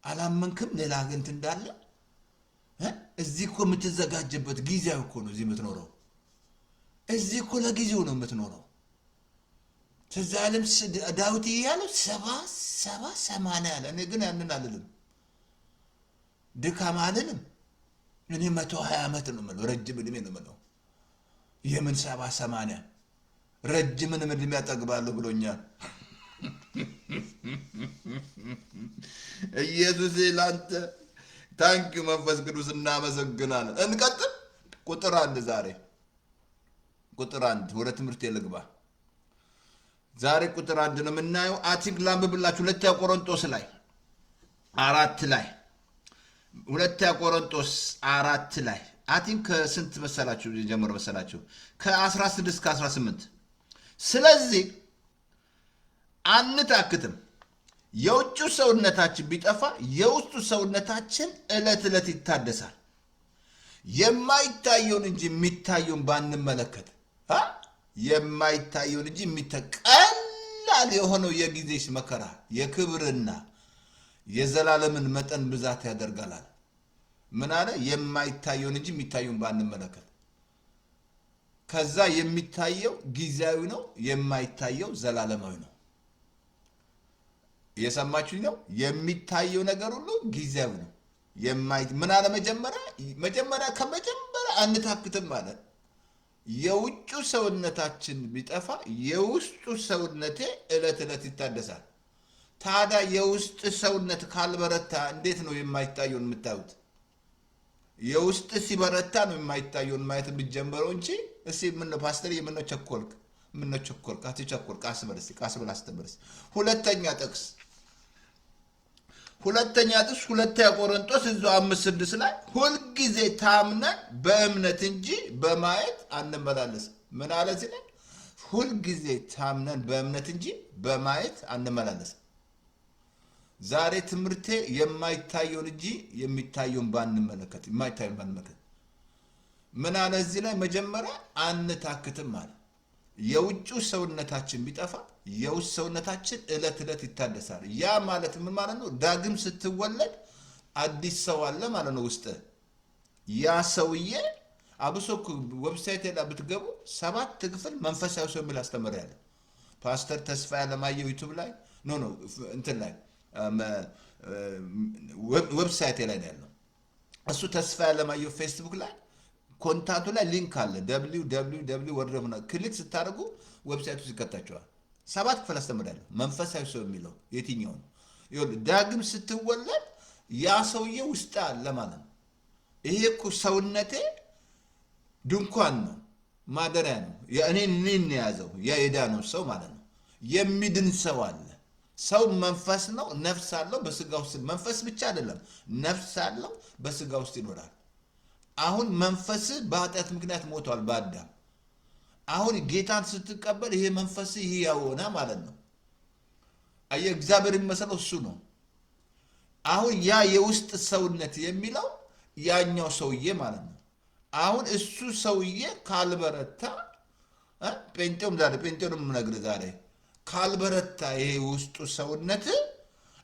አላመንክም? ሌላ አገንት እንዳለ እዚህ እኮ የምትዘጋጀበት ጊዜያዊ እኮ ነው። እዚህ የምትኖረው እዚህ እኮ ለጊዜው ነው የምትኖረው። ትዝ ዓለም ዳዊት ያለው 70 ያለ። እኔ ግን ያንን አልልም፣ ድካም አልልም። እኔ 120 ዓመት ነው የምለው፣ ረጅም ዕድሜ ነው የምለው። የምን 70 ረጅምን ዕድሜ ያጠግባለሁ ብሎኛል ኢየሱስ። ላንተ ታንኪ መንፈስ ቅዱስ እናመሰግናለን። እንቀጥል። ቁጥር 1 ዛሬ ቁጥር 1 ወደ ትምህርት ልግባ። ዛሬ ቁጥር 1 ነው የምናየው። አቲንክ ላንብብላችሁ። 2 ቆሮንቶስ ላይ 4 ላይ 2 ቆሮንቶስ 4 ላይ አቲንክ ከስንት መሰላችሁ ጀምሮ መሰላችሁ? ከ16 እስከ 18። ስለዚህ አንታክትም፣ የውጭው ሰውነታችን ቢጠፋ የውስጡ ሰውነታችን ዕለት ዕለት ይታደሳል። የማይታየውን እንጂ የሚታየውን ባንመለከት የማይታየውን እንጂ ቀላል የሆነው የጊዜሽ መከራ የክብርና የዘላለምን መጠን ብዛት ያደርጋል። ምን አለ? የማይታየውን እንጂ የሚታየውን ባንመለከት። ከዛ የሚታየው ጊዜያዊ ነው፣ የማይታየው ዘላለማዊ ነው። እየሰማችሁኝ ነው? የሚታየው ነገር ሁሉ ጊዜያዊ ነው። ምን አለ? መጀመሪያ አንታክትም ማለት የውጩ ሰውነታችን ቢጠፋ የውስጡ ሰውነቴ ዕለት ዕለት ይታደሳል። ታዲያ የውስጥ ሰውነት ካልበረታ እንዴት ነው የማይታየውን የምታዩት? የውስጥ ሲበረታ ነው የማይታየውን ማየት የምትጀምረው እንጂ እስኪ ምነው ፓስተር የምነው ቸኮልክ? አትቸኮል፣ ቃስ በል አስተምር። ሁለተኛ ጥቅስ 2 ቆሮንቶስ 5:6 ላይ ሁልጊዜ ታምነን በእምነት እንጂ በማየት አንመላለስም። ምን አለ እዚህ ላይ? ሁልጊዜ ታምነን በእምነት እንጂ በማየት አንመላለስም። ዛሬ ትምህርቴ የማይታየውን እንጂ የሚታየውን ባንመለከት፣ የማይታየውን ባንመለከት። ምን አለ እዚህ ላይ? መጀመሪያ አንታክትም አለ። የውጭው ሰውነታችን ቢጠፋ የውስጥ ሰውነታችን ዕለት ዕለት ይታደሳል። ያ ማለት ምን ማለት ነው? ዳግም ስትወለድ አዲስ ሰው አለ ማለት ነው ውስጥ። ያ ሰውዬ አብሶ ዌብሳይት ላይ ብትገቡ 7 ክፍል መንፈሳዊ ሰው የሚል አስተምሬያለሁ። ፓስተር ተስፋ ያለማየሁ ዩቲዩብ ላይ እንትን ላይ ዌብሳይት ላይ ነው ያለው። እሱ ተስፋ ያለማየሁ ፌስቡክ ላይ ኮንታክቱ ላይ ሊንክ አለ። www ወርደምና ክሊክ ስታደርጉ ዌብሳይቱ ይከታቸዋል። 7 ክፍል አስተምራለሁ። መንፈሳዊ ሰው የሚለው የትኛው ነው? ዳግም ስትወለድ ያ ሰውዬ ውስጥ አለ ማለት ነው። ይሄ እኮ ሰውነቴ ድንኳን ነው፣ ማደሪያ ነው። እኔን የያዘው ያ የዳነው ሰው ማለት ነው። የሚድን ሰው አለ። ሰው መንፈስ ነው፣ ነፍስ አለው በስጋ ውስጥ። መንፈስ ብቻ አይደለም፣ ነፍስ አለው በስጋ ውስጥ ይኖራል። አሁን መንፈስ በኃጢአት ምክንያት ሞቷል በአዳም። አሁን ጌታን ስትቀበል ይሄ መንፈስ ይሄ ያሆነ ማለት ነው። አየህ፣ እግዚአብሔር የሚመስለው እሱ ነው። አሁን ያ የውስጥ ሰውነት የሚለው ያኛው ሰውዬ ማለት ነው። አሁን እሱ ሰውዬ ካልበረታ ጴንጤውም ዛሬ ጴንጤውንም ነግር ዛሬ ካልበረታ ይሄ ውስጡ ሰውነት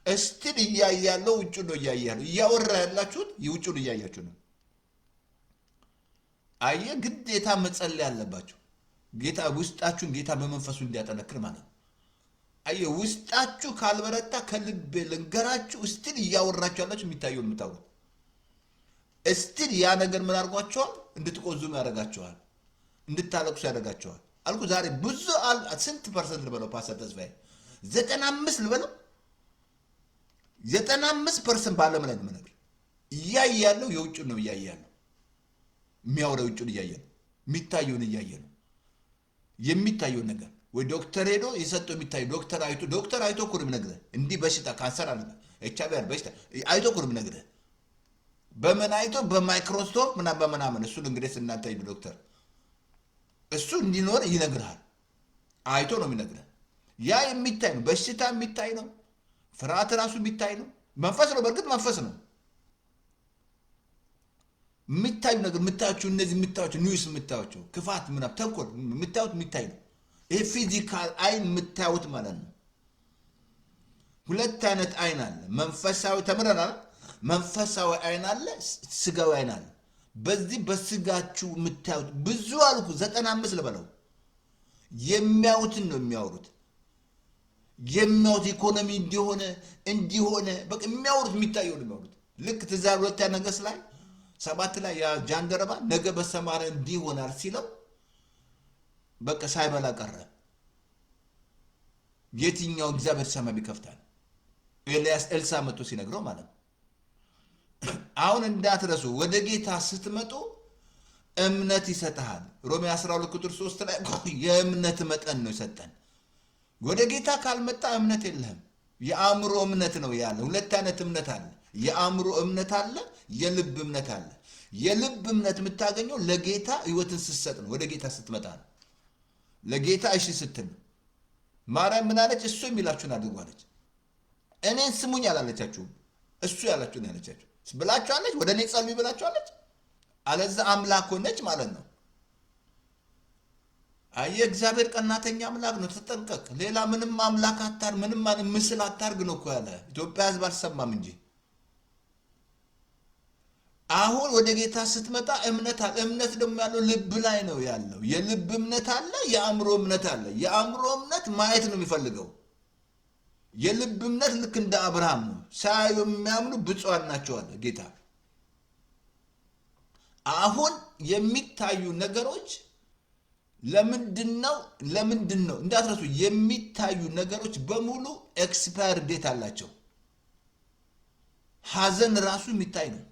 እስቲል እያያለው ውጭ ነው እያያለው። እያወራ ያላችሁት የውጭን እያያችሁ ነው። አየህ፣ ግዴታ መጸለይ ያለባችሁ ጌታ ውስጣችሁን ጌታ በመንፈሱ እንዲያጠነክር ማለት ነው። አየህ፣ ውስጣችሁ ካልበረታ ከልቤ ልንገራችሁ፣ እስቲል እያወራችሁ ያላችሁ የሚታየውን የምታወሩት እስቲል ያ ነገር ምን አድርጓቸዋል? እንድትቆዙም ያደርጋቸዋል፣ እንድታለቅሱ ያደርጋቸዋል። አልኩ ዛሬ ብዙ ስንት ፐርሰንት ልበለው ፓስተር ተስፋዬ? 95 ልበለው 95% በዓለም ላይ ነው የምነግርህ። እያያለው የውጭን ነው እያያለው፣ የሚያወራው የውጭን እያየ ነው፣ የሚታየውን እያየ ነው። የሚታየውን ነገር ወይ ዶክተር ሄዶ የሰጠው የሚታየው ዶክተር አይቶ እኮ ነው የሚነግርህ። እንዲህ በሽታ ካንሰር አለ HIV በሽታ አይቶ እኮ ነው የሚነግርህ። በምን አይቶ? በማይክሮስኮፕ ምናምን በምናምን። እሱን እንግዲህ እናንተ ሂዱ ዶክተር እሱ እንዲኖር ይነግርሃል። አይቶ ነው የሚነግርህ። ያ የሚታይ ነው። በሽታ የሚታይ ነው። ፍርሃት ራሱ የሚታይ ነው። መንፈስ ነው። በእርግጥ መንፈስ ነው። የሚታዩ ነገር የምታያቸው እነዚህ የምታያቸው ኒውስ የምታያቸው ክፋት ምናምን ተንኮል የምታዩት የሚታይ ነው። ይሄ ፊዚካል አይን የምታዩት ማለት ነው። ሁለት አይነት አይን አለ። መንፈሳዊ ተምረናል። መንፈሳዊ አይን አለ፣ ስጋዊ አይን አለ። በዚህ በስጋችሁ የምታዩት ብዙ አልኩ 95 ልበለው የሚያዩትን ነው የሚያወሩት። የሚያዩት ኢኮኖሚ እንዲሆነ በቃ የሚያወሩት የሚታየው ነው የሚያወሩት። ልክ ትእዛዝ 2 ነገሥት ላይ 7 ላይ ያ ጃንደረባ ነገ በሰማርያ እንዲህ ይሆናል ሲለው በቃ ሳይበላ ቀረ። የትኛው እግዚአብሔር ሰማይ ይከፍታል? ኤልሳ መጥቶ ሲነግረው ማለት ነው። አሁን እንዳትረሱ ወደ ጌታ ስትመጡ እምነት ይሰጥሃል። ሮሜ 12 ቁጥር 3 ላይ የእምነት መጠን ነው ይሰጠን። ወደ ጌታ ካልመጣ እምነት የለህም። የአእምሮ እምነት ነው ያለ። ሁለት አይነት እምነት አለ። የአእምሮ እምነት አለ፣ የልብ እምነት አለ። የልብ እምነት የምታገኘው ለጌታ ህይወትን ስትሰጥ ነው። ወደ ጌታ ስትመጣ ነው። ለጌታ እሺ ስትል ነው። ማርያም ምን አለች? እሱ የሚላችሁን አድርጉ አለች። እኔን ስሙኝ አላለቻችሁም፣ እሱ ያላችሁን ያለቻችሁ ብላችኋለች። ወደ እኔ ጸልዩ ብላችኋለች። አለዛ አምላክ ሆነች ማለት ነው። አየ እግዚአብሔር ቀናተኛ አምላክ ነው። ተጠንቀቅ። ሌላ ምንም አምላክ አታርግ፣ ምንም ምስል አታርግ ነው እኮ ያለ። ኢትዮጵያ ህዝብ አልሰማም እንጂ አሁን ወደ ጌታ ስትመጣ እምነት አለ። እምነት ደግሞ ያለው ልብ ላይ ነው ያለው። የልብ እምነት አለ፣ የአእምሮ እምነት አለ። የአእምሮ እምነት ማየት ነው የሚፈልገው። የልብ እምነት ልክ እንደ አብርሃም ነው። ሳያዩ የሚያምኑ ብፁዓን ናቸው አለ ጌታ። አሁን የሚታዩ ነገሮች ለምንድን ነው እንዳትረሱ፣ የሚታዩ ነገሮች በሙሉ ኤክስፓየር ዴት አላቸው። ሐዘን ራሱ የሚታይ ነው።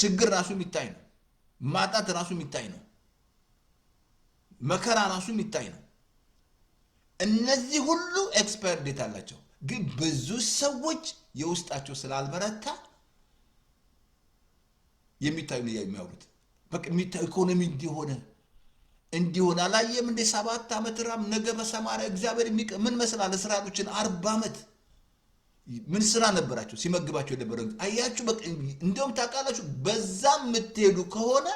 ችግር ራሱ የሚታይ ነው። ማጣት ራሱ የሚታይ ነው። መከራ ራሱ የሚታይ ነው። እነዚህ ሁሉ ኤክስፓየር ዴት አላቸው። ግን ብዙ ሰዎች የውስጣቸው ስላልበረታ የሚታዩ የሚያወሩት በቃ የሚታዩ ኢኮኖሚ እንዲሆን አላየም እንደ 7 ዓመት ራም ነገ በሰማርያ እግዚአብሔር ምን መስላል? እስራኤሎችን 40 ዓመት ምን ስራ ነበራቸው ሲመግባቸው የነበረው? አያችሁ በቃ እንደውም ታውቃላችሁ፣ በዛም የምትሄዱ ከሆነ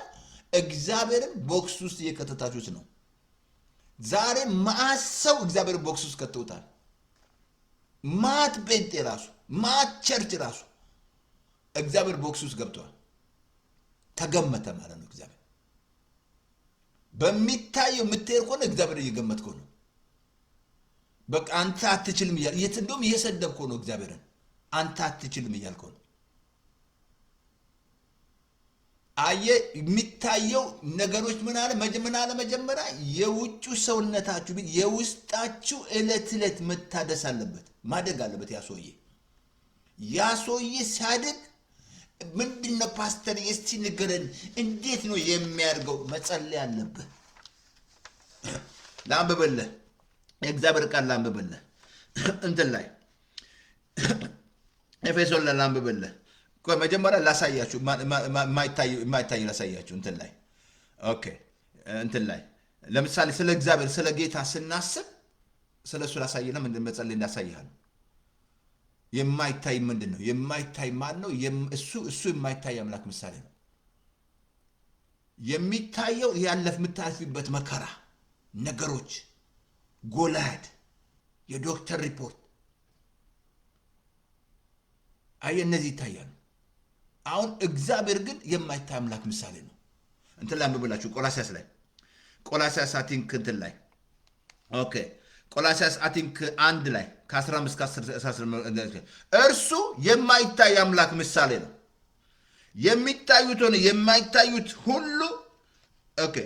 እግዚአብሔርን ቦክስ ውስጥ እየከተታችሁት ነው። ዛሬ ማት ሰው እግዚአብሔርን ቦክስ ውስጥ ከተውታል። ማት ጴንጤ ራሱ ማት ቸርች ራሱ እግዚአብሔር ቦክስ ውስጥ ገብተዋል። ተገመተ ማለት ነው። እግዚአብሔር በሚታየው የምትሄድ ከሆነ እግዚአብሔር እየገመትከው ነው። በቃ አንተ አትችልም እንደውም እየሰደብከው ነው እግዚአብሔርን። አንተ አትችልም እያልከው ነው። አየ የሚታየው ነገሮች ምን አለ መጀመሪያ የውጩ ሰውነታችሁ የውስጣችሁ ዕለት ዕለት መታደስ አለበት፣ ማደግ አለበት። ያ ሰውዬ ሲያድግ ምንድነው ፓስተር እስቲ ንገረን፣ እንዴት ነው የሚያርገው? መጸለይ አለበት። ላንብብልህ የእግዚአብሔር ቃል ላንብብልህ እንትን ላይ ኤፌሶን ላይ ላንብብልህ። መጀመሪያ ላሳያችሁ፣ የማይታይ ላሳያችሁ እንትን ላይ ኦኬ። እንትን ላይ ለምሳሌ ስለ እግዚአብሔር ስለ ጌታ ስናስብ ስለ እሱ ላሳይና ምንድን መጸለይ እንዳሳይሃል። የማይታይ ምንድን ነው? የማይታይ ማን ነው? እሱ የማይታይ አምላክ ምሳሌ ነው። የሚታየው የምታልፊበት መከራ ነገሮች፣ ጎልያድ፣ የዶክተር ሪፖርት እነዚህ ይታያሉ። አሁን እግዚአብሔር ግን የማይታይ አምላክ ምሳሌ ነው። እንትን ላይ አንብብላችሁ ቆላስያስ አቲንክ እንትን ላይ ኦኬ ቆላስያስ አቲንክ 1 ላይ ከ15 እርሱ የማይታይ አምላክ ምሳሌ ነው። የሚታዩት ሆነ የማይታዩት ሁሉ ኦኬ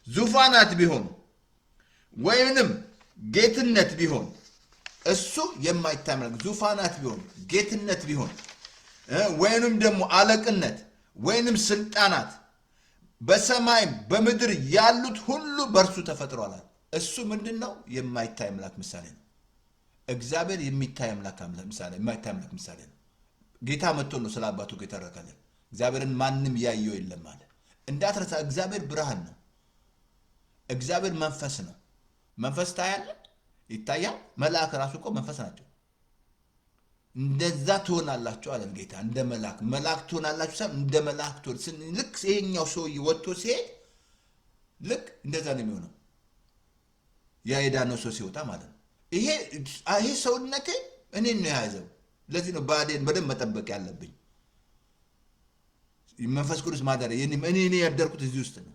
ዙፋናት ቢሆኑ ወይንም ጌትነት ቢሆን እሱ የማይታይ አምላክ ዙፋናት ቢሆን ጌትነት ቢሆን ወይንም ደግሞ አለቅነት ወይንም ስልጣናት በሰማይም በምድር ያሉት ሁሉ በእርሱ ተፈጥሯል። እሱ ምንድን ነው? የማይታይ አምላክ ምሳሌ ነው። እግዚአብሔር የሚታይ አምላክ ምሳሌ የማይታይ አምላክ ምሳሌ ነው። ጌታ መጥቶ ነው ስለ አባቱ የተረከልን። እግዚአብሔርን ማንም ያየው የለም አለ። እንዳትረሳ። እግዚአብሔር ብርሃን ነው። እግዚአብሔር መንፈስ ነው። መንፈስ ታያለ፣ ይታያል። መልአክ ራሱ እኮ መንፈስ ናቸው። እንደዛ ትሆናላችሁ አለን ጌታ። እንደ መልአክ ትሆናላችሁ ሳይሆን እንደ መልአክ ትሆን። ልክ ይሄኛው ሰውዬ ወጥቶ ሲሄድ ልክ እንደዛ ነው የሚሆነው። ያ የዳነው ሰው ሲወጣ ማለት ነው። ይሄ ሰውነቴ እኔን ነው የያዘው። ለዚህ ነው ባዴን በደንብ መጠበቅ ያለብኝ። መንፈስ ቅዱስ ማደሪያ እኔ ያደርኩት እዚህ ውስጥ ነው።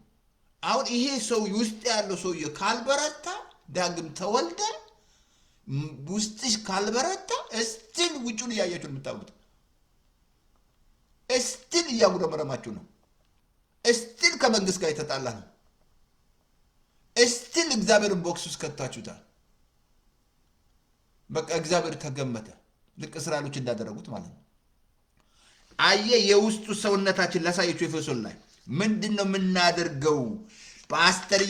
አሁን ይሄ ሰው ውስጥ ያለው ሰውዬ ካልበረታ፣ ዳግም ተወልደ ውስጥሽ ካልበረታ እስቲል ውጩን እያያችሁ የምታውቁት እስቲል እያጉረመረማችሁ ነው። እስቲል ከመንግስት ጋር የተጣላ ነው። እስቲል እግዚአብሔርን ቦክስ ውስጥ ከታችሁታል። በቃ እግዚአብሔር ተገመተ። ልክ እስራኤሎች እንዳደረጉት ማለት ነው። አየ የውስጡ ሰውነታችን ላሳየችው ኤፌሶን ላይ ምንድን ነው የምናደርገው? ፓስተር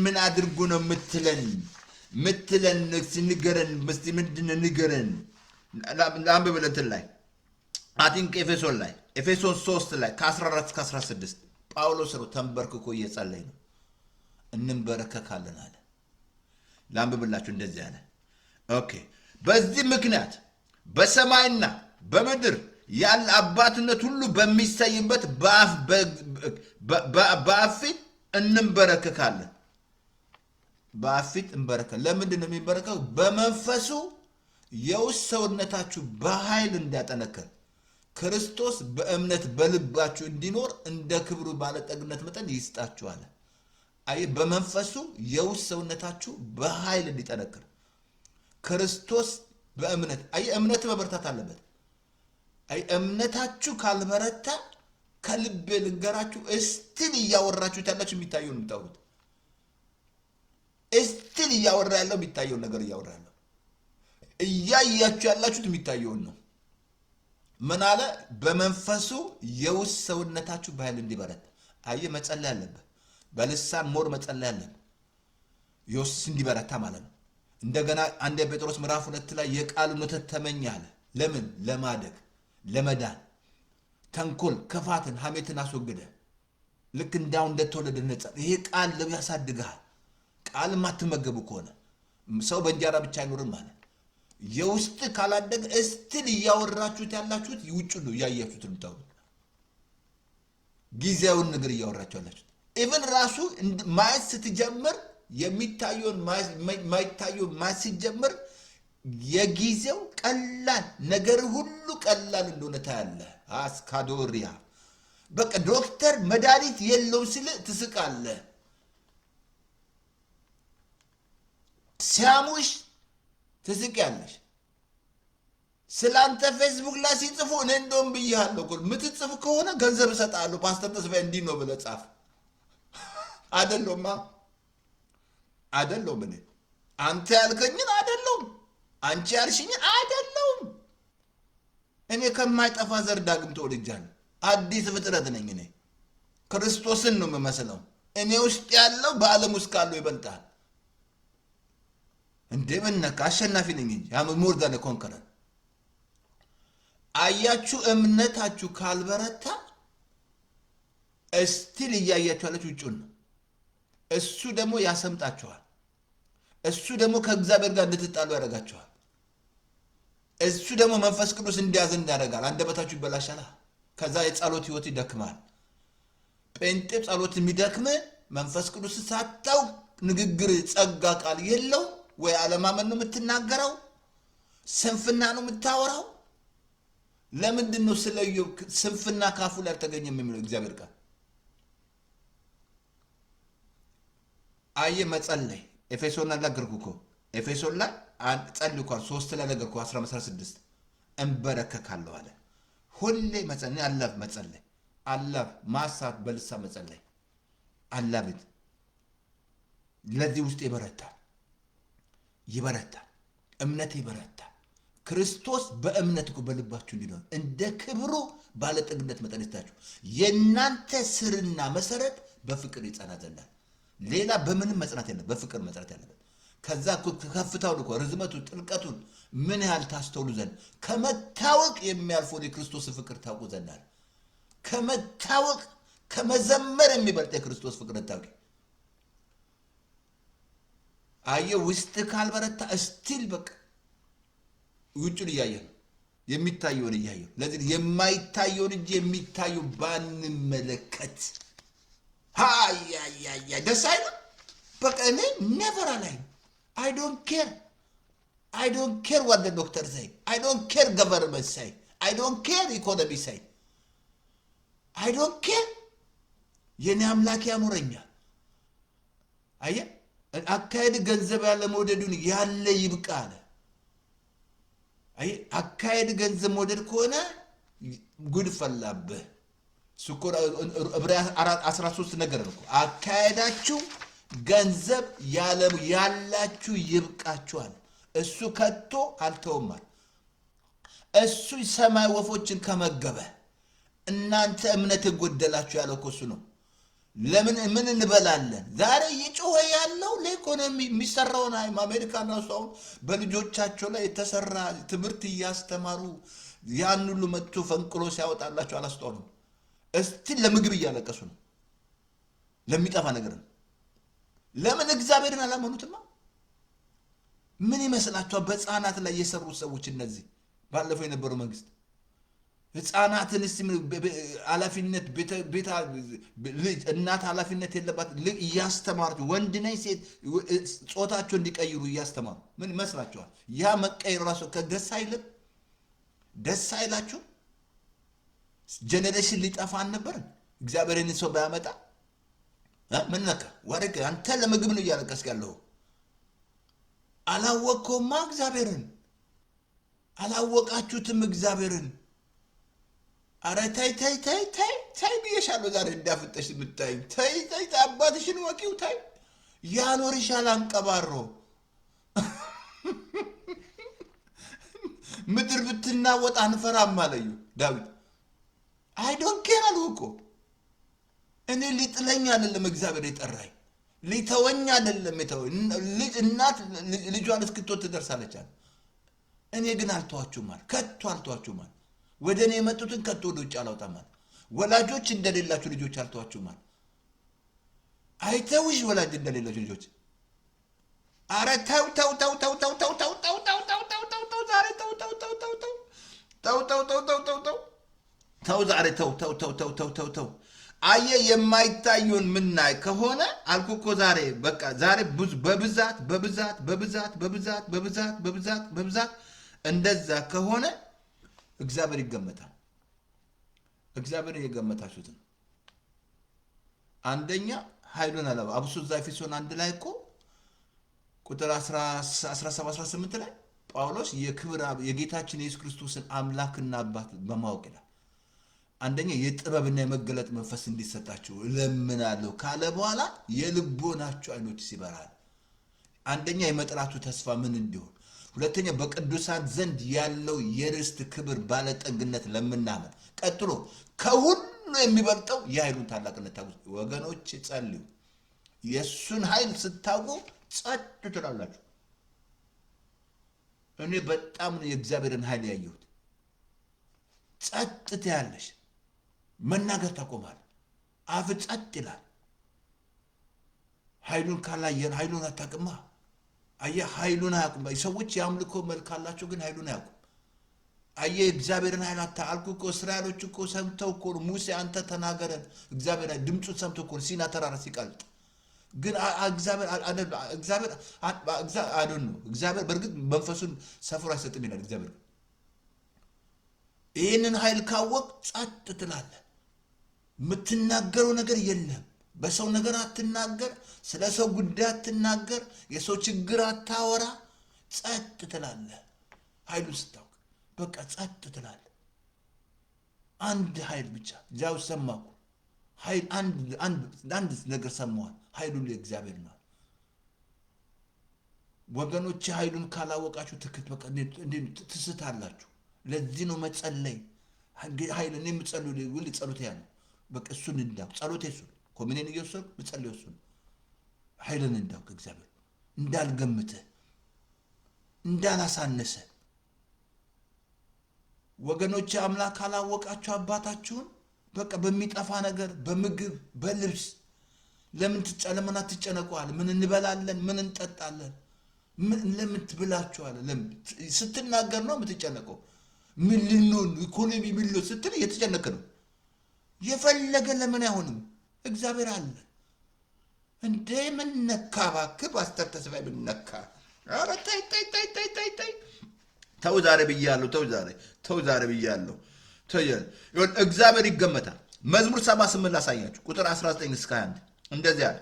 ምን አድርጉ ነው ምትለን ንገረን። እስቲ ምንድን ነው ንገረን። ለአንብብለትን ላይ አቲንክ ኤፌሶን ላይ ኤፌሶን 3 ላይ ከ14 እስከ 16 ጳውሎስ ነው ተንበርክኮ እየጸለይ ነው። እንበረከካለን አለ። ለአንብብላችሁ እንደዚህ አለ። ኦኬ። በዚህ ምክንያት በሰማይና በምድር ያለ አባትነት ሁሉ በሚሰይበት በአብ ፊት እንበረከካለን። በአብ ፊት እንበረከካለን። ለምንድን ነው የሚበረከከው? በመንፈሱ የውስጥ ሰውነታችሁ በኃይል እንዲያጠነክር ክርስቶስ በእምነት በልባችሁ እንዲኖር እንደ ክብሩ ባለጠግነት መጠን ይስጣችኋል። አይ በመንፈሱ የውስጥ ሰውነታችሁ በኃይል እንዲጠነክር ክርስቶስ በእምነት እምነት መበርታት አለበት። እምነታችሁ ካልበረታ ከልቤ ልንገራችሁ እስቲል እያወራችሁት ያላችሁ የሚታየውን የምታወሩት እስቲል እያወራ ያለው የሚታየውን ነገር እያወራ ያለው እያያችሁ ያላችሁት የሚታየውን ነው። ምን አለ? በመንፈሱ የውስጥ ሰውነታችሁ በኃይል እንዲበረታ። መጸለይ አለበት። በልሳን ሞር መጸለይ አለበት። የውስጥ እንዲበረታ ማለት ነው። እንደገና አንድ ጴጥሮስ ምዕራፍ 2 ላይ የቃሉን ወተት ተመኝ አለ። ለምን? ለማደግ ለመዳን። ተንኮል፣ ክፋትን፣ ሐሜትን አስወግደ ልክ እንዳው እንደተወለደ ነጻ። ይሄ ቃል ያሳድግሃል። ቃል ማትመገቡ ከሆነ ሰው በእንጀራ ብቻ አይኖርም ማለት የውስጥ ካላደገ እስቲል እያወራችሁት ያላችሁት ውጭ ነው። ያያችሁት ነው ጊዜውን ነገር እያወራችሁ ያላችሁት ኢቭን ራሱ ማየት ስትጀምር የሚታየውን ማይታየው ማየት ሲጀምር የጊዜው ቀላል ነገር ሁሉ ቀላል እንደሆነ ታያለህ። አስካዶሪያ በቃ ዶክተር መድኃኒት የለውም ሲል ትስቃለህ። ሲያሙሽ ትስቂያለሽ። ስላንተ ፌስቡክ ላይ ሲጽፉ እኔ እንደውም ብያለሁ እኮ የምትጽፍ ከሆነ ገንዘብ እሰጥሃለሁ ፓስተር ተስፋዬ እንዲህ ነው ብለህ ጻፍ። አይደለማ አይደለም። እኔ አንተ ያልከኝን አይደለም፣ አንቺ ያልሽኝን አይደለም። እኔ ከማይጠፋ ዘር ዳግም ተወልጃለሁ። አዲስ ፍጥረት ነኝ። እኔ ክርስቶስን ነው የምመስለው። እኔ ውስጥ ያለው በዓለም ውስጥ ካለው ይበልጣል። እንዴ ምነካ አሸናፊ ነኝ እንጂ ሞር ዛን ኮንከረር። አያችሁ እምነታችሁ ካልበረታ እስቲል እያያችሁ ያላችሁ ውጭውን ነው። እሱ ደግሞ ያሰምጣችኋል። እሱ ደግሞ ከእግዚአብሔር ጋር እንድትጣሉ ያደርጋችኋል። እሱ ደግሞ መንፈስ ቅዱስ እንዲያዝን ያደርጋል። አንደበታችሁ ይበላሻል። ከዛ የጸሎት ህይወት ይደክማል። ጴንጤ ጸሎት የሚደክም መንፈስ ቅዱስ ሳታው ንግግር ጸጋ ቃል የለው ወይ አለማመን ነው የምትናገረው፣ ስንፍና ነው የምታወራው። ለምንድን ነው ስለ ኢዮብ ስንፍና ካፉ ላይ አልተገኘም የሚለው እግዚአብሔር ቃል? አየ መጸለይ ኤፌሶን ላይ ነገርኩ እኮ ኤፌሶን ላይ ጸልይኳል 3 ላይ ነገርኩ 16 እንበረከካለሁ አለ። ሁሌ መጸለይ አላፍ መጸለይ አላፍ ማሳት በልሳ መጸለይ አላብት ለዚህ ውስጥ ይበረታል እምነት ይበረታል። ክርስቶስ በእምነት እኮ በልባችሁ እንዲኖር እንደ ክብሩ ባለጠግነት መጠን ይስጣችሁ። የእናንተ ስርና መሰረት በፍቅር ይጸና ዘንድ ሌላ በምንም መጽናት የለም። በፍቅር መጽናት ያለበት ከዛ ከፍታውን እኮ ርዝመቱን ጥልቀቱን ምን ያህል ታስተውሉ ዘንድ ከመታወቅ የሚያልፈው የክርስቶስ ፍቅር ታውቁ ዘንድ ከመታወቅ ከመዘመር የሚበልጥ የክርስቶስ ፍቅር ታውቂ። አየህ ውስጥ ካልበረታ እስቲል በቃ ውጩን እያየ ነው የሚታየውን እያየ ነው። ለዚህ የማይታየውን እንጂ የሚታየው ባንመለከት ሃያ ደስ አይልም። በቃ እኔ ኔቨር አላይም። I don't care. I don't care what the doctor say. I don't care government say. I don't care economy say. I don't care. የኔ አምላክ ያኖረኛል። አየህ አካሄድ ገንዘብ ያለ መውደዱን ያለ ይብቃ አለ። አየህ አካሄድ ገንዘብ መውደድ ከሆነ ጉድ ፈላብህ። እሱ እኮ ዕብራውያን 4:13 ነገር ነው። አካሄዳችሁ ገንዘብ ያላችሁ ይብቃችኋል። እሱ ከቶ አልተውማል። እሱ ሰማይ ወፎችን ከመገበ እናንተ እምነት የጎደላችሁ ያለው እኮ እሱ ነው። ለምን ምን እንበላለን? ዛሬ እየጮኸ ያለው ለኢኮኖሚ የሚሰራውን አሜሪካና ሰው በልጆቻቸው ላይ የተሰራ ትምህርት እያስተማሩ ያን ሁሉ መጥቶ ፈንቅሎ ሲያወጣላቸው አላስተዋሉም። እስቲ ለምግብ እያለቀሱ ነው። ለሚጠፋ ነገር ነው። ለምን እግዚአብሔርን አላመኑትማ? ምን ይመስላችኋል? በህፃናት ላይ የሰሩ ሰዎች እነዚህ ባለፈው የነበረው መንግስት ህፃናትን ኃላፊነት እናት ኃላፊነት የለባት እያስተማሩ ወንድ ነኝ ሴት ጾታቸው እንዲቀይሩ እያስተማሩ ምን ይመስላችኋል? ያ መቀየር ራሱ ከደስ አይልም? ደስ አይላችሁ? ጀነሬሽን ሊጠፋ ነበር። እግዚአብሔርን ሰው ባያመጣ ምን ነካ? ወርቅ አንተ ለምግብ ነው እያለቀስክ ያለው። አላወቅከውማ እግዚአብሔርን፣ አላወቃችሁትም እግዚአብሔርን። አረ ተይ ተይ ተይ ተይ ተይ ብዬሻለሁ። ዛሬ እንዳፍጠሽ የምታይ ተይ ተይ አባትሽን ወቂው ተይ ያኖርሻል አንቀባሮ ምድር ብትናወጥ አንፈራም አለዩ ዳዊት። አይ ዶንት ኬር አለው እኮ እኔ ሊጥለኝ አይደለም እግዚአብሔር የጠራኝ፣ ሊተወኝ አይደለም የተወኝ። እናት ልጇን እስክትወት ትደርሳለች። እኔ ግን አልተዋችሁም አለ፣ ከቶ አልተዋችሁም አለ። ወደ እኔ የመጡትን ከቶ ወደ ውጭ አላውጣም አለ። ወላጆች እንደሌላችሁ ልጆች አልተዋችሁም አለ። አይተውሽ ወላጅ እንደሌላችሁ ልጆች። አረ ተው ተው ተው ተው ተው ተው ተው ተው ተው ተው ተው ተው ተው ዛሬ ተው ተው ተው ተው ተው ተው ተው ተው ተው ተው ተው ተው ዛሬ ተው ተው ተው ተው ተው ተው ተው። አየህ የማይታየውን ምናይ ከሆነ አልኩ እኮ ዛሬ በቃ ዛሬ በብዛት በብዛት በብዛት በብዛት በብዛት በብዛት በብዛት እንደዛ ከሆነ እግዚአብሔር ይገመታል። እግዚአብሔር የገመታችሁት ነው። አንደኛ ኃይሉን አለ አብሶ እዛ ኤፌሶን 1 ላይ እኮ ቁጥር 17-18 ላይ ጳውሎስ የክብር የጌታችን የኢየሱስ ክርስቶስን አምላክና አባት በማወቅ ይላል። አንደኛ የጥበብና የመገለጥ መንፈስ እንዲሰጣችሁ እለምናለሁ ካለ በኋላ የልቦናችሁ አይኖች ሲበራል። አንደኛ የመጥራቱ ተስፋ ምን እንዲሆን፣ ሁለተኛ በቅዱሳን ዘንድ ያለው የርስት ክብር ባለጠግነት ለምናምን፣ ቀጥሎ ከሁሉ የሚበልጠው የኃይሉን ታላቅነት ታውቁ። ወገኖች ጸልዩ። የእሱን ኃይል ስታውቁ ጸጥ ትላላችሁ። እኔ በጣም ነው የእግዚአብሔርን ኃይል ያየሁት። ጸጥ ትያለሽ፣ መናገር ታቆማል፣ አፍ ጸጥ ይላል። ኃይሉን ካላየን ኃይሉን አታውቅማ። አየህ ኃይሉን አያውቁም ሰዎች። የአምልኮ መልክ አላቸው ግን ኃይሉን አያውቁም። አየህ እግዚአብሔርን ኃይል አታውቁ እኮ። እስራኤሎች እኮ ሰምተው እኮ ሙሴ አንተ ተናገረን እግዚአብሔር ድምፁን ሰምተው እኮ ሲና ተራራ ሲቀልጥ ግን እግዚአብሔር በእርግጥ መንፈሱን ሰፍሮ አይሰጥም ይላል እግዚአብሔር። ይህንን ኃይል ካወቅ ጸጥ ትላለህ። የምትናገረው ነገር የለም። በሰው ነገር አትናገር፣ ስለ ሰው ጉዳይ አትናገር፣ የሰው ችግር አታወራ። ጸጥ ትላለህ። ኃይሉን ስታውቅ በቃ ጸጥ ትላለህ። አንድ ኃይል ብቻ ጃው ሰማኩ። ኃይል አንድ ነገር ሰማዋል። ኃይሉ የእግዚአብሔር ነው። ወገኖች ኃይሉን ካላወቃችሁ በቃ ትስታላችሁ። ለዚህ ነው መጸለይ ኃይል እኔ የምጸልይ ሁሉ ጸሎት ያ ነው። በቃ እሱን እንዳው ጸሎቴ እሱ ኮሚኒን እየወሰድኩ ምጸልይ እሱ ኃይልን እንዳው ከእግዚአብሔር እንዳልገምትህ እንዳላሳነሰ። ወገኖች አምላክ ካላወቃችሁ አባታችሁን በቃ በሚጠፋ ነገር፣ በምግብ፣ በልብስ ለምን አትጨነቁአል? ምን እንበላለን? ምን እንጠጣለን? ለምን ትብላችኋል? ስትናገር ነው የምትጨነቀው። ምን ልንሆን ኢኮኖሚ ምን ልሆን ስትል እየተጨነቅ ነው። የፈለገ ለምን አይሆንም? እግዚአብሔር አለ እንዴ። ምን ነካ እባክህ ፓስተር ተስፋዬ? ምን ነካ? ኧረ ተይ ተው ዛሬ ብያለሁ። ተው ዛሬ ብያለሁ። እግዚአብሔር ይገመታል። መዝሙር 78 ላሳያችሁ ቁጥር 19 እስከ 21 እንደዚህ አለ።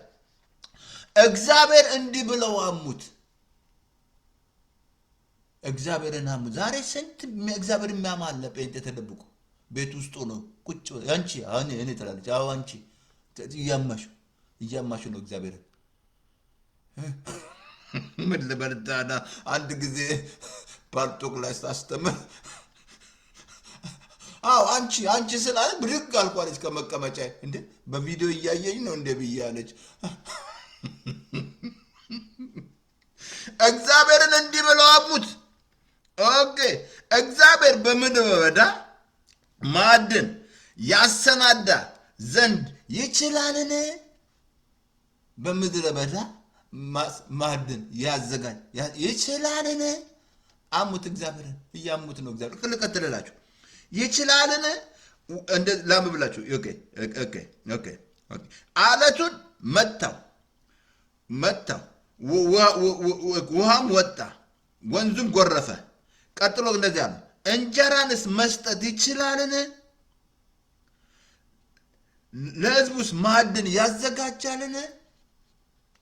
እግዚአብሔር እንዲህ ብለው አሙት። እግዚአብሔርን አሙት። ዛሬ ስንት እግዚአብሔር የሚያማለ ጴንጤ ተደብቆ ቤት ውስጥ ነው ቁጭ አንቺ እኔ ትላለች። አዎ አንቺ እያማሹ ነው እግዚአብሔርን። ምን ልበልታና አንድ ጊዜ ፓርቶክ ላይ ሳስተምር አዎ አንቺ ስላለ ብድግ አልኳለች ከመቀመጫ። እንዴ በቪዲዮ እያየኝ ነው እንደ ብያለች። እግዚአብሔርን እንዲህ ብለው አሙት። ኦኬ እግዚአብሔር በምድረ በዳ ማዕድን ያሰናዳ ዘንድ ይችላልን? በምድረ በዳ ማዕድን ያዘጋጅ ይችላልን? አሙት እግዚአብሔርን። እያሙት ነው እግዚአብሔር። ልቀጥልላችሁ ይችላልን? ላም ብላችሁ አለቱን መታው፣ ውሃም ወጣ፣ ወንዙም ጎረፈ። ቀጥሎ እንደዚያ ነው። እንጀራንስ መስጠት ይችላልን? ለሕዝቡስ ማዕድን ያዘጋጃልን?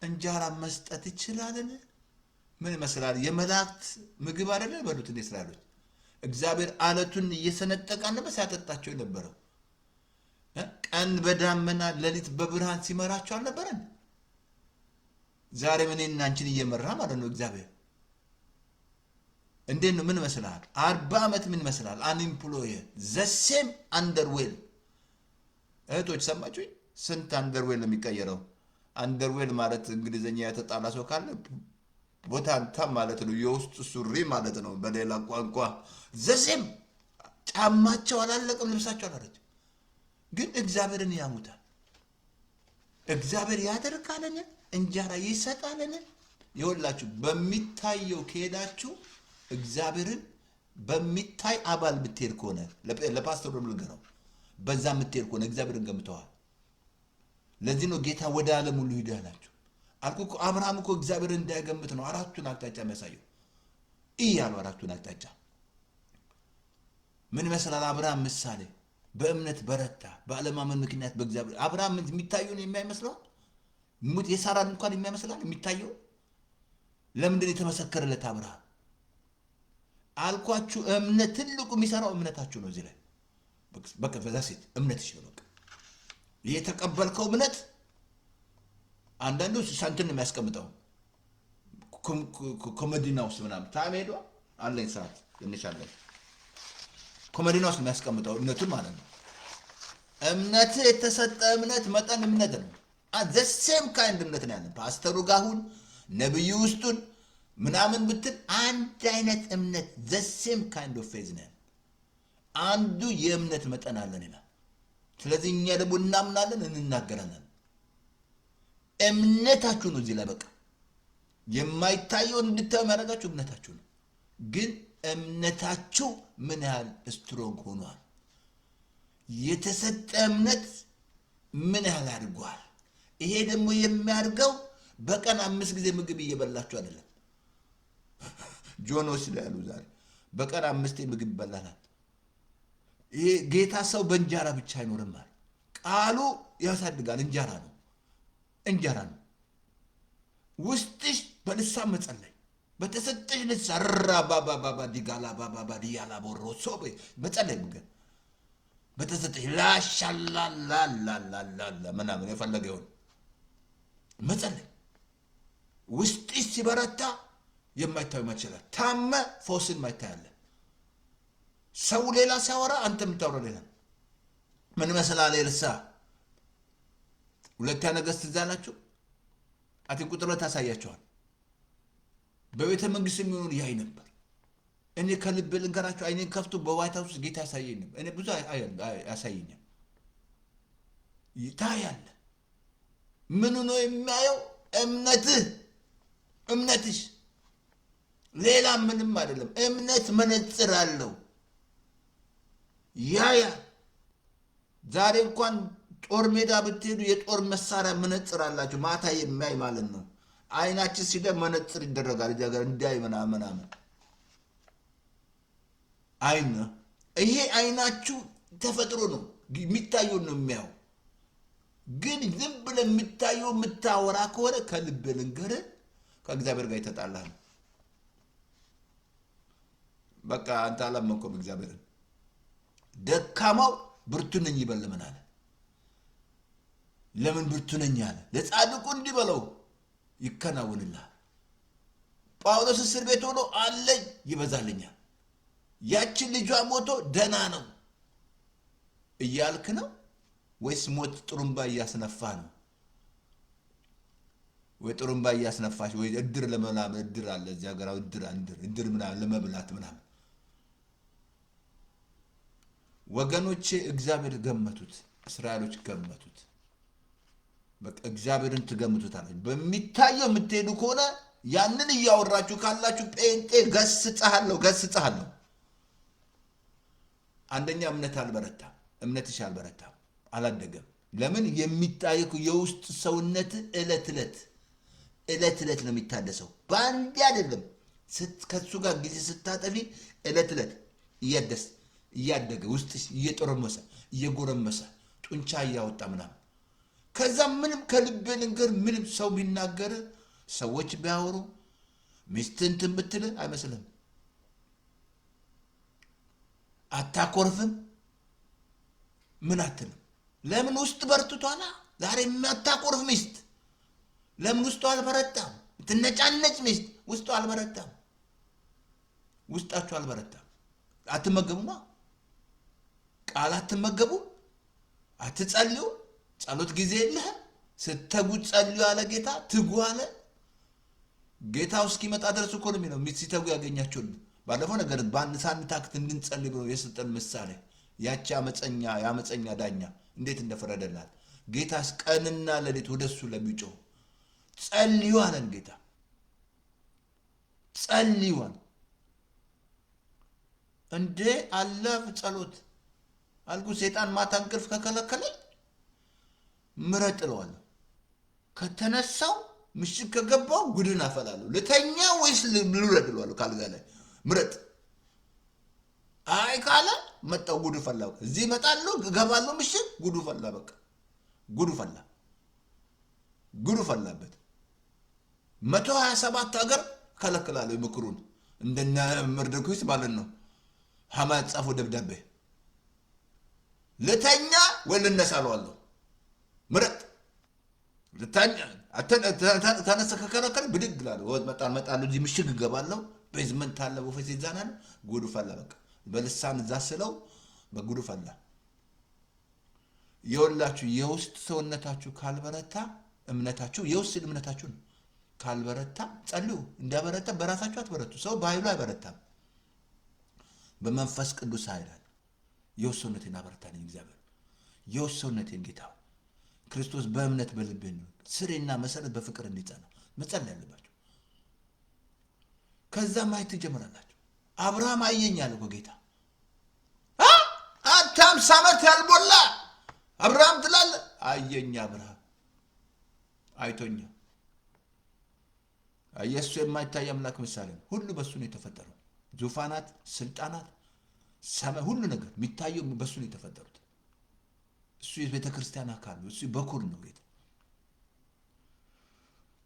እንጀራ መስጠት ይችላልን? ምን ይመስላል? የመላእክት ምግብ አይደለ በሉት እንደ እስራኤሎች። እግዚአብሔር አለቱን እየሰነጠቀ ነበር ሲያጠጣቸው የነበረው። ቀን በዳመና ሌሊት በብርሃን ሲመራቸው አልነበረን? ዛሬ እኔና አንቺን እየመራ ማለት ነው እግዚአብሔር። እንዴት ነው? ምን ይመስላል? 40 ዓመት ምን ይመስላል? አንኢምፕሎየ ዘሴም አንደርዌል። እህቶች ሰማችሁኝ? ስንት አንደርዌል ነው የሚቀየረው? አንደርዌል ማለት እንግሊዝኛ የተጣላ ሰው ካለ ቦታንታ ማለት ነው። የውስጥ ሱሪ ማለት ነው በሌላ ቋንቋ። ዘሴም ጫማቸው አላለቅም፣ ልብሳቸው አላለች። ግን እግዚአብሔርን ያሙታል። እግዚአብሔር ያደርጋልን? እንጀራ ይሰጣልን? ይኸውላችሁ በሚታየው ከሄዳችሁ እግዚአብሔርን በሚታይ አባል ብትሄድ ከሆነ ለፓስተሩ ልንገረው፣ በዛ የምትሄድ ከሆነ እግዚአብሔርን ገምተዋል። ለዚህ ነው ጌታ ወደ ዓለም ሁሉ ሂድ ያላችሁ። አልኩ እኮ አብርሃም እኮ እግዚአብሔርን እንዳይገምት ነው አራቱን አቅጣጫ የሚያሳየው። ያሉ አራቱን አቅጣጫ ምን ይመስላል? አብርሃም ምሳሌ በእምነት በረታ፣ በአለማመን ምክንያት በእግዚአብሔር። አብርሃም የሚታየውን የሚያይመስለው የሳራን እንኳን የሚያመስላል የሚታየው። ለምንድን የተመሰከረለት አብርሃም? አልኳችሁ እምነት ትልቁ የሚሰራው እምነታችሁ ነው። እዚህ ላይ በቃ በዛ ሴት እምነትሽ ነው። በቃ የተቀበልከው እምነት አንዳንዱ ሳንትን ነው የሚያስቀምጠው ኮመዲና ውስጥ ምናምን ታም ሄዶ አለኝ ሰዓት እንሻለን ኮመዲና ውስጥ የሚያስቀምጠው እምነቱን ማለት ነው። እምነት የተሰጠ እምነት መጠን እምነት ነው። ዘሴም ካይንድ እምነት ነው ያለን። ፓስተሩ ጋሁን ነብዩ ውስጡን ምናምን ብትል አንድ አይነት እምነት ዘሴም ካይንድ ኦፍ ፌዝ ነው። አንዱ የእምነት መጠን አለን ይላል። ስለዚህ እኛ ደግሞ እናምናለን፣ እንናገራለን። እምነታችሁ ነው እዚህ ላይ በቃ የማይታየውን እንድታዩ የሚያደርጋችሁ እምነታችሁ ነው። ግን እምነታችሁ ምን ያህል ስትሮንግ ሆኗል? የተሰጠ እምነት ምን ያህል አድርጓል? ይሄ ደግሞ የሚያድገው በቀን 5 ጊዜ ምግብ እየበላችሁ አይደለም። ጆኖስ ላይ ያሉ ዛሬ በቀን 5 ምግብ ይበላናል። ይሄ ጌታ ሰው በእንጀራ ብቻ አይኖርም ማለት ቃሉ ያሳድጋል። እንጀራ ነው። ውስጥሽ በልሳን መጸለይ በተሰጠሽ ልሳን ራባባባ ዲጋላ ባባባ ዲያላ ቦሮሶ መጸለይ ምግብ በተሰጠሽ ላሻላላላላላ ምናምን የፈለገ ይሆን መጸለይ። ውስጥሽ ሲበረታ የማይታዩ ማችላል። ታመ ፎስን ማይታያለ። ሰው ሌላ ሲያወራ አንተ የምታወራው ሌላ። ምን መስላል? ኤልሳ ሁለተኛ ነገሥት ትዝ አላችሁ? አትን ቁጥር ታሳያቸዋል። በቤተ መንግስት የሚሆኑን ያይ ነበር። እኔ ከልብ ልንገራችሁ፣ አይኔን ከፍቶ በዋይት ሃውስ ጌታ ያሳየኝ ነበር። እኔ ብዙ ያሳየኛል። ይታያል። ምኑ ነው የሚያየው? እምነትሽ። ሌላ ምንም አይደለም። እምነት መነጽር አለው፣ ያያል። ዛሬ እንኳን ጦር ሜዳ ብትሄዱ የጦር መሳሪያ መነጽር አላቸው፣ ማታ የሚያይ ማለት ነው። አይናችን ሲደር መነጽር ይደረጋል እንዳይ ምናምን አይን። ይሄ አይናችሁ ተፈጥሮ ነው፣ የሚታየው ነው የሚያው። ግን ዝም ብለህ የሚታየው የምታወራ ከሆነ ከልብ ልንገርህ ከእግዚአብሔር ጋር የተጣላህ ነው። በቃ አንተ አላመንኩም እግዚአብሔርን። ደካማው ብርቱ ነኝ ይበል። ለምን አለ? ለምን ብርቱ ነኝ አለ? ለጻድቁ እንዲህ በለው ይከናወንልሃል። ጳውሎስ እስር ቤት ሆኖ አለኝ ይበዛልኛል፣ ያችን ልጇ ሞቶ ደና ነው እያልክ ነው ወይስ ሞት ጥሩምባ እያስነፋ ነው? ወይ ጥሩምባ እያስነፋሽ ወይ እድር ለመላም እድር አለ እዚህ ሀገር እድር ምናምን ለመብላት ምናምን። ወገኖቼ እግዚአብሔር ገመቱት፣ እስራኤሎች ገመቱት። በቃ እግዚአብሔርን ትገምቱታላችሁ። በሚታየው የምትሄዱ ከሆነ ያንን እያወራችሁ ካላችሁ ጴንጤ ገስጽሃለሁ። አንደኛ እምነት አልበረታም፣ እምነትሽ አልበረታም፣ አላደገም። ለምን? የሚታየው የውስጥ ሰውነት እለት እለት ነው የሚታደሰው፣ በአንዴ አይደለም። ከሱ ጋር ጊዜ ስታጠፊ እለት እያደገ ውስጥ እየጠረመሰ እየጎረመሰ ጡንቻ እያወጣ ምናምን። ከዛ ምንም ከልብ ልንገር፣ ምንም ሰው ቢናገር ሰዎች ቢያወሩ ሚስትን ትምትል አይመስልም፣ አታኮርፍም፣ ምን አትልም። ለምን? ውስጥ በርትቷላ። ዛሬ የሚያታኮርፍ ሚስት ለምን ውስጡ አልበረታም? ትነጫነጭ ሚስት ውስጡ አልበረታም። ውስጣችሁ አልበረታም። አትመገቡማ፣ ቃል አትመገቡ፣ አትጸልዩ። ጸሎት ጊዜ የለህም። ስተጉ ጸልዩ አለ ጌታ፣ ትጉ አለ። ጌታው እስኪመጣ ድረስ እኮ ነው የሚለው ሲተጉ ያገኛቸውን። ባለፈው ነገር በአንድ ሳንታክት እንድንጸልይ ብሎ የሰጠን ምሳሌ ያቺ የአመፀኛ ዳኛ እንዴት እንደፈረደላት ጌታስ ቀንና ሌሊት ወደሱ ለሚጮህ ጸልዩ አለን ጌታ። ጸልዩ አለ እንዴ አለፍ ጸሎት አልኩ። ሰይጣን ማታ እንቅልፍ ከከለከለኝ ምረጥ እለዋለሁ። ከተነሳው ምሽግ ከገባው ጉድን አፈላለሁ። ልተኛ ወይስ ልውረድ እለዋለሁ። ካልጋ ላይ ምረጥ። አይ ካለ መጣው ጉድ ፈላ። እዚህ እመጣለሁ እገባለሁ፣ ምሽግ ጉዱ ፈላ። በቃ ጉዱ ፈላበት። 127 ሀገር ከለክላለሁ ምክሩን። እንደኛ መርዶክዮስ ማለት ነው። ሐማ ጻፈው ደብዳቤ ልተኛ ወይ ልነሳ እለዋለሁ። ምረጥ። ልተኛ ተነሳ ከከለከለ ብድግ እላለሁ። መጣለሁ እዚህ ምሽግ እገባለሁ። ቤዝመንት አለ ወፈስ ይዛናል። ጉዱ ፈላ። በቃ በልሳን እዛ ስለው በጉዱ ፈላ። የወላችሁ የውስጥ ሰውነታችሁ ካልበረታ እምነታችሁ የውስጥ እምነታችሁ ካልበረታ ጸልዩ። እንዳበረታ በራሳችሁ አትበረቱ። ሰው በኃይሉ አይበረታም፣ በመንፈስ ቅዱስ ኃይል። የውስጥ ሰውነቴን አበረታልኝ እግዚአብሔር። የውስጥ ሰውነቴን ጌታ ክርስቶስ በእምነት በልቤ ነው ስሬና መሰረት በፍቅር እንዲጸና መጸለይ ያለባችሁ። ከዛ ማየት ትጀምራላችሁ። አብርሃም አየኝ አለ ጌታ። አንተ 50 ዓመት ያልሞላ አብርሃም ትላለህ? አየኝ አብርሃም አይቶኛ። ኢየሱስ የማይታይ አምላክ ምሳሌ ነው። ሁሉ በሱ ነው የተፈጠረው። ዙፋናት፣ ስልጣናት፣ ሰማይ፣ ሁሉ ነገር የሚታየው በሱ ነው የተፈጠሩት። እሱ የቤተ ክርስቲያን አካል ነው። እሱ በኩር ነው ጌታ።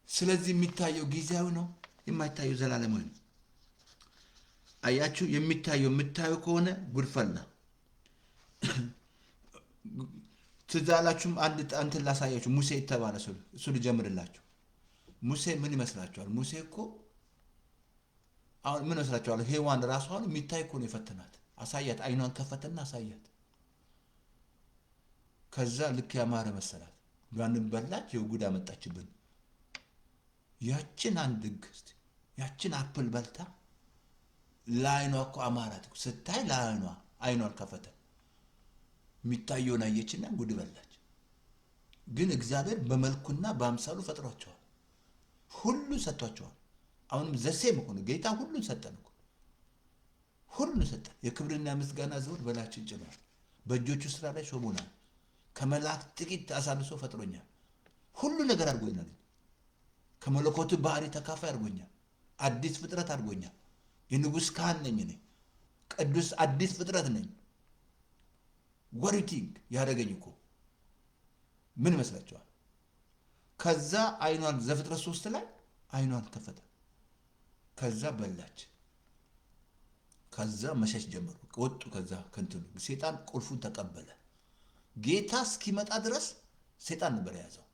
ስለዚህ የሚታየው ጊዜያዊ ነው፣ የማይታየው ዘላለማዊ ነው። አያችሁ፣ የሚታየው የምታዩ ከሆነ ጉድፈላ። ትዝ አላችሁም? አንድ ላሳያችሁ። ሙሴ የተባለ ሰው እሱ ልጀምርላችሁ። ሙሴ ምን ይመስላችኋል? ሙሴ እኮ አሁን ምን ይመስላችኋል? ሔዋን ራሷ አሁን የሚታይ እኮ ነው የፈተናት። አሳያት፣ አይኗን ከፈተና አሳያት። ከዛ ልክ ያማረ መሰላት። ያንን በላች፣ የጉዳ መጣችብን። ያችን አንድ ግስት ያችን አፕል በልታ ለአይኗ እኮ አማራት ስታይ፣ ለአይኗን ከፈተ። የሚታየውን አየችና ጉድ በላች። ግን እግዚአብሔር በመልኩና በአምሳሉ ፈጥሯቸዋል። ሁሉን ሰጥቷቸዋል። አሁንም ዘሴም ሆነ ጌታ ሁሉን ሰጠን እኮ ሁሉን ሰጠን። የክብርና ምስጋና ዘውድ በላያችን ጭኗል። በእጆቹ ስራ ላይ ሾሞናል። ከመላእክት ጥቂት አሳንሶ ፈጥሮኛል። ሁሉ ነገር አድርጎኛል። ከመለኮቱ ባህሪ ተካፋይ አድርጎኛል። አዲስ ፍጥረት አድርጎኛል። የንጉሥ ካህን ነኝ እኔ። ቅዱስ አዲስ ፍጥረት ነኝ። ወሪቲንግ ያደረገኝ እኮ ምን ይመስላችኋል? ከዛ አይኗን ዘፍጥረት 3 ላይ አይኗን ከፈተ። ከዛ በላች። ከዛ መሸሽ ጀመሩ። ወጡ። ከዛ ከንትኑ ሴጣን ቁልፉን ተቀበለ። ጌታ እስኪመጣ ድረስ ሴጣን ነበር የያዘው።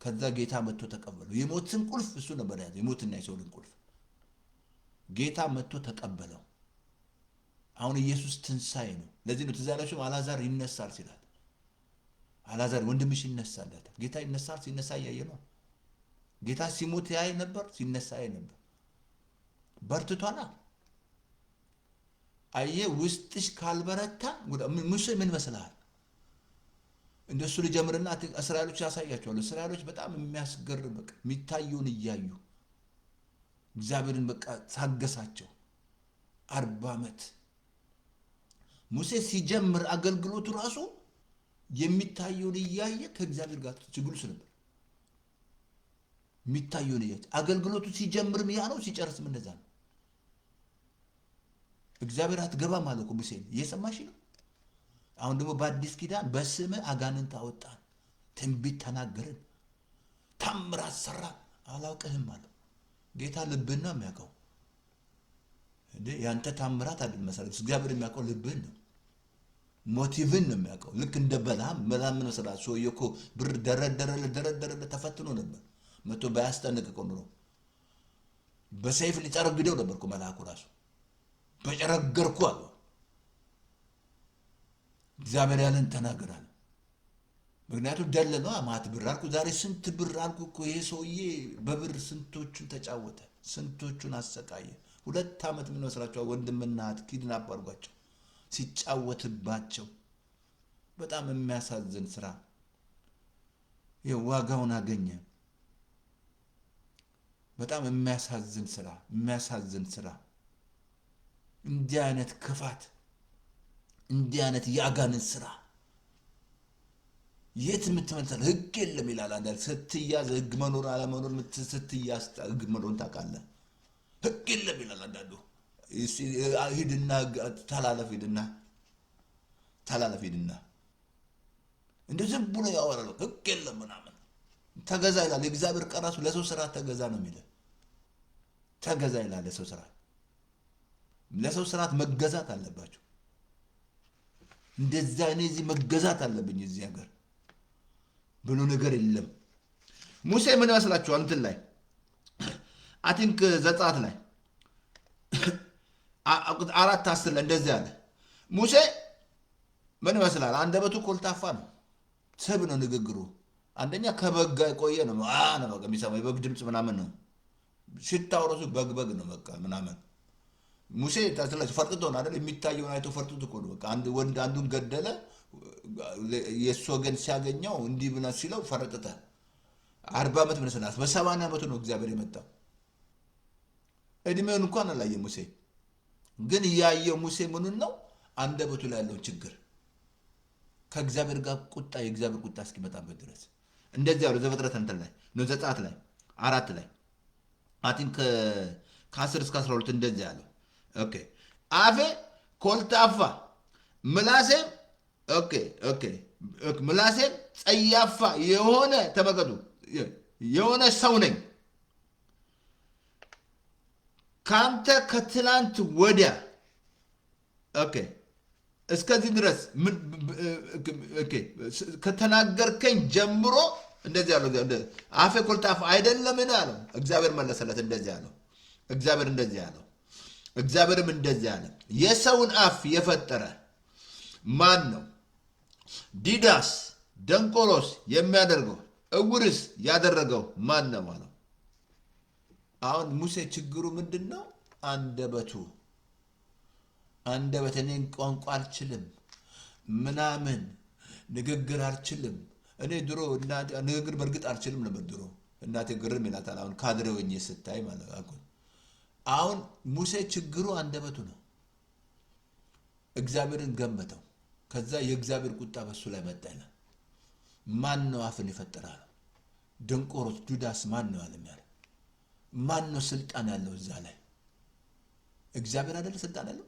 ከዛ ጌታ መጥቶ ተቀበለው። የሞትን ቁልፍ እሱ ነበር የያዘው። የሞትና የሲኦልን ቁልፍ ጌታ መጥቶ ተቀበለው። አሁን ኢየሱስ ትንሣኤ ነው። ለዚህ ነው ትዝ ያላችሁ አልዓዛር ይነሳል ሲላት፣ አልዓዛር ወንድምሽ ይነሳል። ጌታ ይነሳል። ሲነሳ እያየ ነው። ጌታ ሲሞት ያይ ነበር፣ ሲነሳ ያይ ነበር። በርትቷላ። አየ ውስጥሽ ካልበረታ ሙሴ ምን መስልሃል? እንደሱ ልጀምርና እስራኤሎች ያሳያቸዋል። እስራኤሎች በጣም የሚያስገርም በቃ የሚታየውን እያዩ እግዚአብሔርን በቃ ታገሳቸው 40 ዓመት። ሙሴ ሲጀምር አገልግሎቱ ራሱ የሚታየውን እያየ ከእግዚአብሔር ጋር ችግሩ ነበር። የሚታየውን እያየ አገልግሎቱ ሲጀምርም ያ ነው፣ ሲጨርስም እንደዛ ነው። እግዚአብሔር አትገባም አለ እኮ ሙሴን። እየሰማሽ ነው? አሁን ደግሞ በአዲስ ኪዳን በስም አጋንንት አወጣን፣ ትንቢት ተናገርን፣ ታምራት ሰራን። አላውቅህም አለ ጌታ። ልብህን ነው የሚያውቀው እንዴ? ያንተ ታምራት አይደል መሰረት። እግዚአብሔር የሚያውቀው ልብህን ነው፣ ሞቲቭን ነው የሚያውቀው። ልክ እንደ በላም ምን መስራት ሰውዬ እኮ ብር ደረደረ ተፈትኖ ነበር። መቶ ባያስጠነቅቀው ኑሮ በሰይፍ ሊጨረግደው ነበር እኮ መልአኩ ራሱ። በጨረገርኩ አለ እግዚአብሔር ያለን ተናገራል። ምክንያቱም ደለለው ማት ብር አልኩ። ዛሬ ስንት ብር አልኩ እኮ። ይሄ ሰውዬ በብር ስንቶቹን ተጫወተ፣ ስንቶቹን አሰቃየ። 2 ዓመት ምን መስራቸው? ወንድምና እህት ኪድናፕ አድርጓቸው ሲጫወትባቸው። በጣም የሚያሳዝን ስራ። ዋጋውን አገኘ። በጣም የሚያሳዝን ስራ፣ የሚያሳዝን ስራ። እንዲህ አይነት ክፋት፣ እንዲህ አይነት የአጋንንት ስራ የት የምትመልሰል? ህግ የለም ይላል አንዳንድ። ስትያዝ ህግ መኖር አለመኖር ስትያዝ ህግ መኖር ታውቃለህ። ህግ የለም ይላል አንዳንዱ። ሂድና ተላለፍ፣ ሂድና እንደ ዝም ብሎ ያወራል። ህግ የለም ምናምን። ተገዛ ይላል የእግዚአብሔር ቃል ራሱ። ለሰው ስራ ተገዛ ነው የሚለው። ተገዛ ይላል ለሰው ስራ። ለሰው ስርዓት መገዛት አለባቸው። እንደዛ እኔ እዚህ መገዛት አለብኝ እዚህ ሀገር ብሎ ነገር የለም። ሙሴ ምን ይመስላችኋል? እንትን ላይ አይ ቲንክ ዘጸአት ላይ 4:10 ላይ እንደዚህ አለ። ሙሴ ምን ይመስላል? አንደበቱ ኮልታፋ ነው፣ ስብ ነው ንግግሩ። አንደኛ ከበግ ጋር የቆየ ነው። ነው በቃ የሚሰማው የበግ ድምፅ ምናምን ነው። ሽታው ራሱ በግ ነው በቃ ምናምን። ሙሴ ታስላችሁ ፈርጥቶ ነው አይደል? የሚታየውን አይቶ ፈርጥቶ እኮ ነው በቃ። አንድ ወንድ አንዱን ገደለ፣ የእሱ ወገን ሲያገኘው እንዲህ ብና ሲለው ፈረጠተ። 40 ዓመት ምን ሰናስ በ80 ዓመቱ ነው እግዚአብሔር የመጣው። እድሜውን እንኳን አላየ ሙሴ። ግን ያየው ሙሴ ምኑን ነው? አንደበቱ ላይ ያለው ችግር ከእግዚአብሔር ጋር ቁጣ፣ የእግዚአብሔር ቁጣ እስኪመጣበት ድረስ እንደዚህ ያለው ዘፍጥረት እንትን ላይ ነው። ዘጸአት ላይ 4 ላይ አይ ቲንክ ከ10 እስከ 12 እንደዚህ ያለው። ኦኬ አፌ ኮልታፋ ምላሴም ምላሴም ጸያፋ የሆነ ተመልከቱ፣ የሆነ ሰው ነኝ። ካንተ ከትላንት ወዲያ እስከዚህ ድረስ ከተናገርከኝ ጀምሮ እንደዚህ ያለው አፌ ኮልታፋ አይደለምን አለው። እግዚአብሔር መለሰለት እንደዚህ ያለው። እግዚአብሔርም እንደዚህ አለ፣ የሰውን አፍ የፈጠረ ማን ነው? ዲዳስ ደንቆሮስ የሚያደርገው እውርስ ያደረገው ማን ነው አለው። አሁን ሙሴ ችግሩ ምንድን ነው? አንደበቱ። እኔን ቋንቋ አልችልም ምናምን ንግግር አልችልም እኔ ድሮ ንግግር በእርግጥ አልችልም ነበር ድሮ እናቴ ግርም ይላታል አሁን ካድሬውኝ ስታይ ማለት አሁን ሙሴ ችግሩ አንደበቱ ነው እግዚአብሔርን ገመተው ከዛ የእግዚአብሔር ቁጣ በሱ ላይ መጣ ይላል ማን ነው አፍን ይፈጠራል ደንቆሮስ ጁዳስ ማን ነው ያለ ማን ነው ስልጣን ያለው እዛ ላይ እግዚአብሔር አይደል ስልጣን ያለው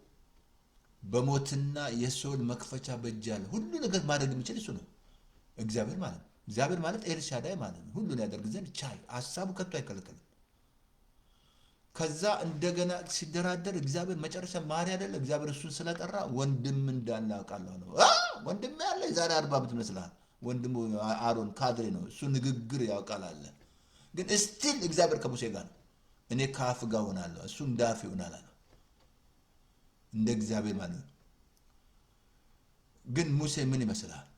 በሞትና የሶል መክፈቻ በእጃለ ሁሉ ነገር ማድረግ የሚችል እሱ ነው እግዚአብሔር ማለት ኤልሻዳይ ማለት ነው ሁሉን ያደርግ ዘንድ ቻይ ሐሳቡ ከቶ አይከለከልም ከዛ እንደገና ሲደራደር እግዚአብሔር መጨረሻ ማሪ አይደለ እግዚአብሔር እሱን ስለጠራ ወንድም እንዳለ አውቃለሁ ነው ወንድም ያለ ዛሬ 40 ዓመት መስላል ወንድሙ አሮን ካድሬ ነው እሱ ንግግር ያውቃል አለ ግን ስቲል እግዚአብሔር ከሙሴ ጋር ነው እኔ ካፍ ጋር ሆናለሁ እሱ እንዳፍ ይሆናል አለ እንደ እግዚአብሔር ማለት ነው ግን ሙሴ ምን ይመስላል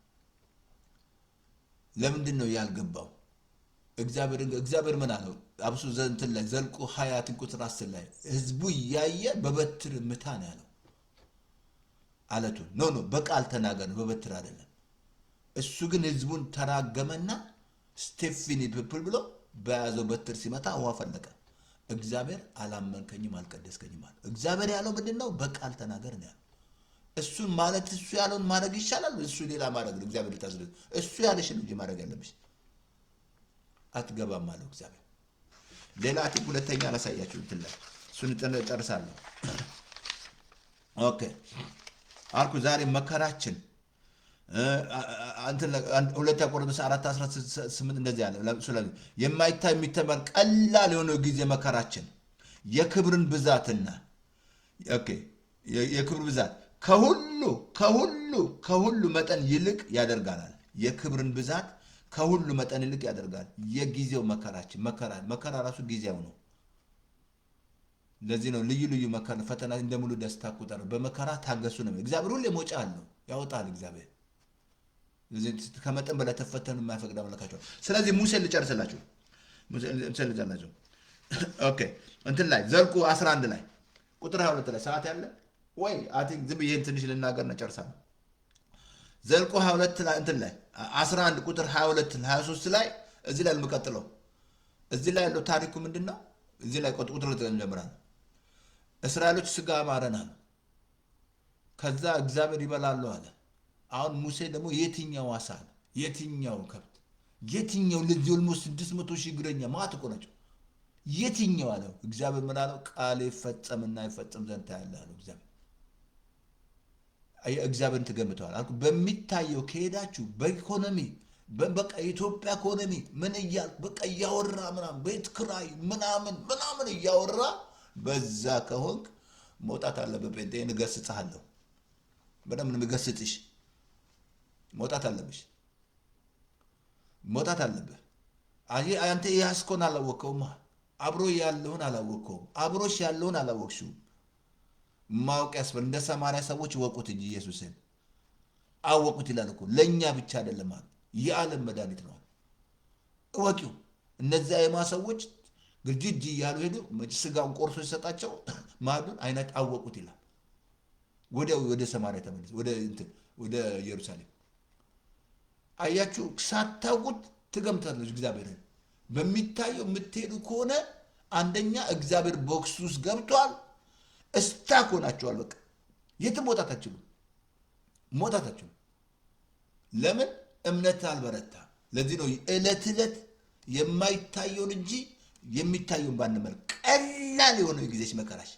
ለምንድን ነው ያልገባው እግዚአብሔር ምን አለው አብሱ ዘንተን ላይ ዘልቆ 20 ቁጥር 10 ላይ ህዝቡ ያየ በበትር ምታ ነው ያለው አለቱ ኖ በቃል ተናገር በበትር አይደለም እሱ ግን ህዝቡን ተራገመና ስቴፊኒ ፒፕል ብሎ በያዘው በትር ሲመታ ውሃ ፈለቀ እግዚአብሔር አላመንከኝም አልቀደስከኝም ማለት እግዚአብሔር ያለው ምንድነው በቃል ተናገር ነው ያለው እሱ ማለት እሱ ያለውን ማድረግ ይሻላል እሱ ሌላ ማድረግ እግዚአብሔር ልታስደርግ እሱ ያለሽን እንጂ ማድረግ ያለብሽ አትገባም ማለት እግዚአብሔር ሌላ አቲ ሁለተኛ አላሳያችሁ እንትን ላይ እሱን ጨርሳለሁ ኦኬ አልኩ ዛሬ መከራችን ሁለተኛ ቆሮንቶስ 4:18 እንደዚህ ያለ ስለዚህ የማይታይ የሚተመር ቀላል የሆነው ጊዜ መከራችን የክብርን ብዛትና ኦኬ የክብር ብዛት ከሁሉ መጠን ይልቅ ያደርጋል የክብርን ብዛት ከሁሉ መጠን ይልቅ ያደርጋል የጊዜው መከራችን መከራ ራሱ ጊዜው ነው ለዚህ ነው ልዩ መከራ ፈተና እንደሙሉ ደስታ ቁጠሩ በመከራ ታገሱ ነው እግዚአብሔር ሁሌ ሞጫ አለው ያወጣል እግዚአብሔር ከመጠን በላይ ተፈተኑ የማይፈቅድ አምላካቸው ስለዚህ ሙሴ ልጨርስላችሁ ኦኬ እንትን ላይ ዘልቁ 11 ላይ ቁጥር 22 ላይ ሰዓት ያለ ወይ አቲንክ ዝም ይሄን ትንሽ ልናገርና ጨርሳለሁ ዘልቁ 22 ላይ እንትን ላይ 11 ቁጥር 22 23 ላይ እዚህ ላይ ልምቀጥለው እዚህ ላይ ያለው ታሪኩ ምንድነው እዚህ ላይ ቁጥር 2 እንጀምራለን እስራኤሎች ስጋ ማረናል ከዛ እግዚአብሔር ይበላሉ አለ አሁን ሙሴ ደግሞ የትኛው አሳ የትኛው ከብት የትኛው ለዚህ ኦልሞስት 600 ሺህ እግረኛ ማት እኮ ናቸው የትኛው አለው እግዚአብሔር ምን አለው ቃል ይፈጸምና ይፈጸም ዘንድ ያለው እግዚአብሔር እግዚአብሔርን ትገምተዋል አልኩ በሚታየው ከሄዳችሁ በኢኮኖሚ በቃ ኢትዮጵያ ኢኮኖሚ ምን ይያል በቃ ያወራ ምናምን ቤት ክራይ ምናምን ያወራ በዛ ከሆንክ መውጣት አለበት በእንተ እንገስጽሃለሁ በደም እንገስጽሽ መውጣት አለብሽ መውጣት አለበት አንተ ያስኮን አላወቀውም አብሮ ያለውን አላወቀውም አብሮሽ ያለውን አላወቅሽው ማወቅ ያስፈልግ እንደ ሰማርያ ሰዎች ወቁት እንጂ ኢየሱስን አወቁት ይላል እኮ ለኛ ብቻ አይደለም ማለት የዓለም መድኃኒት ነው ወቂው እነዚያ የማሰዎች ግርጅጅ ያሉ ሄዱ ስጋውን ቆርሶ ይሰጣቸው ማዱን አይነት አወቁት ይላል ወደ ሰማርያ ተመለሱ ወደ ኢየሩሳሌም አያችሁ ሳታውቁት ትገምታላችሁ እግዚአብሔርን በሚታየው የምትሄዱ ከሆነ አንደኛ እግዚአብሔር ቦክስ ውስጥ ገብቷል እስታክ ሆናችኋል በቃ የትም መውጣት አትችሉም ለምን እምነት አልበረታ ለዚህ ነው ዕለት የማይታየውን እንጂ የሚታየውን ባንመልክ ቀላል የሆነው የጊዜሽ መከራሽ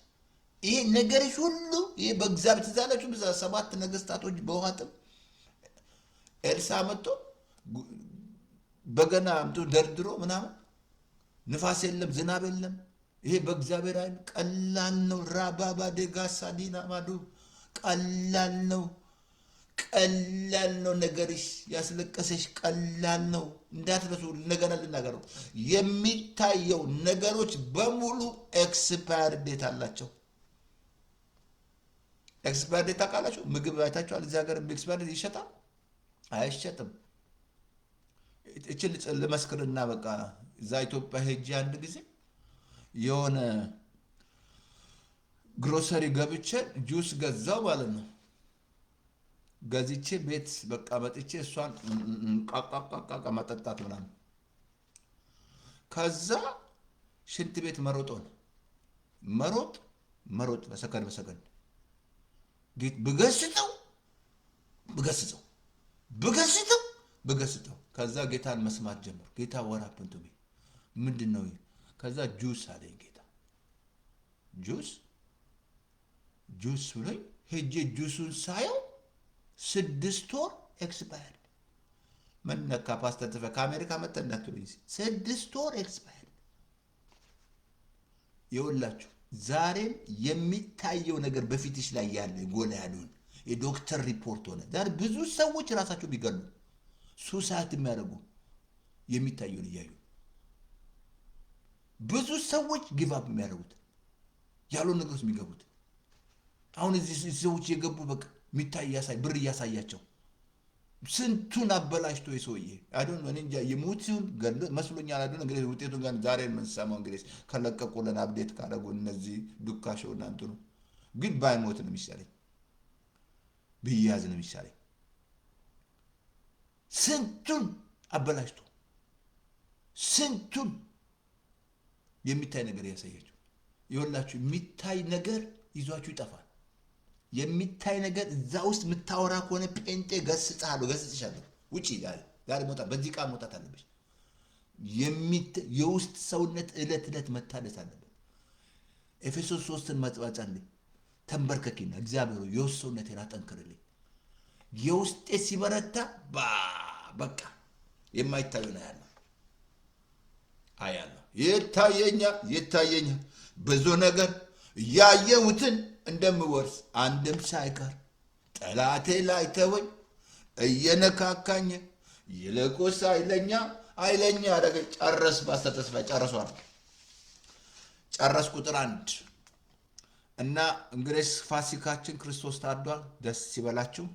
ይሄ ነገርሽ ሁሉ ይሄ በእግዚአብሔር ትዛላችሁ 7 ነገስታቶች በውሃጥም ኤልሳ መጥቶ በገና አምጡ ደርድሮ ምናምን ንፋስ የለም ዝናብ የለም ይሄ በእግዚአብሔር አይን ቀላል ነው ራባባ ደጋሳ ዲና ማዱ ቀላል ነው ነገርሽ ያስለቀሰሽ ቀላል ነው እንዳትረሱ ነገና ልናገረው የሚታየው ነገሮች በሙሉ ኤክስፓየር ዴት አላቸው ኤክስፓየር ዴት አቃላችሁ ምግብ አይታችኋል እዚህ ሀገር ኤክስፓየር ዴት ይሸጣል አይሸጥም እቺ ለመስክርና በቃ እዛ ኢትዮጵያ ሄጄ አንድ ጊዜ የሆነ ግሮሰሪ ገብቼ ጁስ ገዛው ማለት ነው ገዝቼ ቤት በቃ መጥቼ እሷን ቃቃቃቃ ማጠጣት ምናምን። ከዛ ሽንት ቤት መሮጥ ሆነ። መሮጥ በሰከንድ ብገስጠው ከዛ ጌታን መስማት ጀመር። ጌታ ወራፕንቱ ምንድን ነው? ከዛ ጁስ አለኝ ጌታ። ጁስ ብሎኝ ሄጄ ጁሱን ሳየው 6 ወር ኤክስፓየርድ። ምን ነካ ፓስተር ተፈ ከአሜሪካ መጥተህ እንዳትሉኝ፣ 6 ወር ኤክስፓየርድ። ይኸውላችሁ ዛሬም የሚታየው ነገር በፊትሽ ላይ ያለ ጎላ ያለውን የዶክተር ሪፖርት ሆነ። ዛሬ ብዙ ሰዎች ራሳቸው ቢገሉ ሱሳይድ የሚያደርጉ የሚታየውን እያዩ፣ ብዙ ሰዎች ጊቫፕ የሚያደርጉት ያሉ ነገሮች የሚገቡት። አሁን እዚህ ሰዎች የገቡ በቃ የሚታይ ብር እያሳያቸው ስንቱን አበላሽቶ የሰውዬ አይዶን እኔ እንጃ የሞት ሲሆን ገሎ መስሎኛል። አይዶን እንግዲህ ውጤቱን ጋር ዛሬ የምንሰማው እንግዲህ ከለቀቁልን አፕዴት ካደረጉ እነዚህ ዱካሾው እናንቱ ነው። ግን ባይሞት ነው የሚሻለኝ፣ ብያዝ ነው የሚሻለኝ። ስንቱን አበላሽቶ ስንቱን የሚታይ ነገር ያሳያችሁ። ይኸውላችሁ የሚታይ ነገር ይዟችሁ ይጠፋል። የሚታይ ነገር እዛ ውስጥ የምታወራ ከሆነ ጴንጤ ገስጽሻለሁ ውጪ ዛሬ መውጣት፣ በዚህ ቃል መውጣት አለብሽ። የውስጥ ሰውነት ዕለት መታደስ አለበት። ኤፌሶስ 3ን መጽዋጫልኝ ተንበርከኪና እግዚአብሔር የውስጥ ሰውነቴን አጠንክርልኝ። የውስጤ ሲበረታ በቃ የማይታዩ ነው ያለው አያለሁ። ይታየኛል ብዙ ነገር ያየሁትን እንደምወርስ አንድም ሳይቀር ጠላቴ ላይ ተወኝ እየነካካኝ ይልቁስ ኃይለኛ አደረገ። ጨረስ ባስተተስፋ ጨርሷል። ጨረስ ቁጥር 1 እና እንግዲህ ፋሲካችን ክርስቶስ ታርዷል። ደስ ይበላችሁ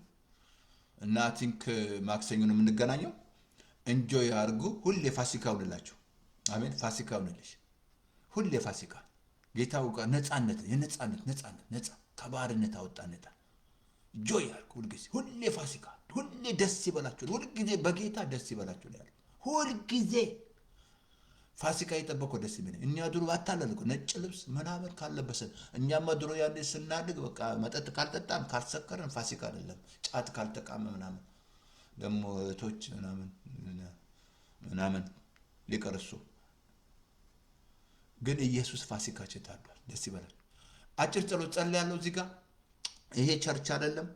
እና ቲንክ ማክሰኞ ነው የምንገናኘው። እንጆይ አድርጉ። ሁሌ ፋሲካ ሁንላችሁ። አሜን። ፋሲካ ሁንልሽ። ሁሌ ፋሲካ ጌታው ጋር ነፃ ከባርነት አወጣነታ። ጆይ አድርጉ ሁልጊዜ። ሁሌ ፋሲካ፣ ሁሌ ደስ ይበላችሁ። ሁልጊዜ በጌታ ደስ ይበላችሁ ነው ያለው። ሁልጊዜ ፋሲካ የጠበቀው ደስ የሚል እኛ ድሮ አታለልኩ ነጭ ልብስ ምናምን ካለበሰን እኛማ ድሮ ያኔ ስናድግ በቃ መጠጥ ካልጠጣን ካልሰከረን ፋሲካ አይደለም። ጫት ካልተቃመ ምናምን ደግሞ እህቶች ምናምን ሊቀርሱ ግን ኢየሱስ ፋሲካችን ታርዷል። ደስ ይበላል። አጭር ጸሎት ጸልያለሁ እዚህ ጋር። ይሄ ቸርች አይደለም።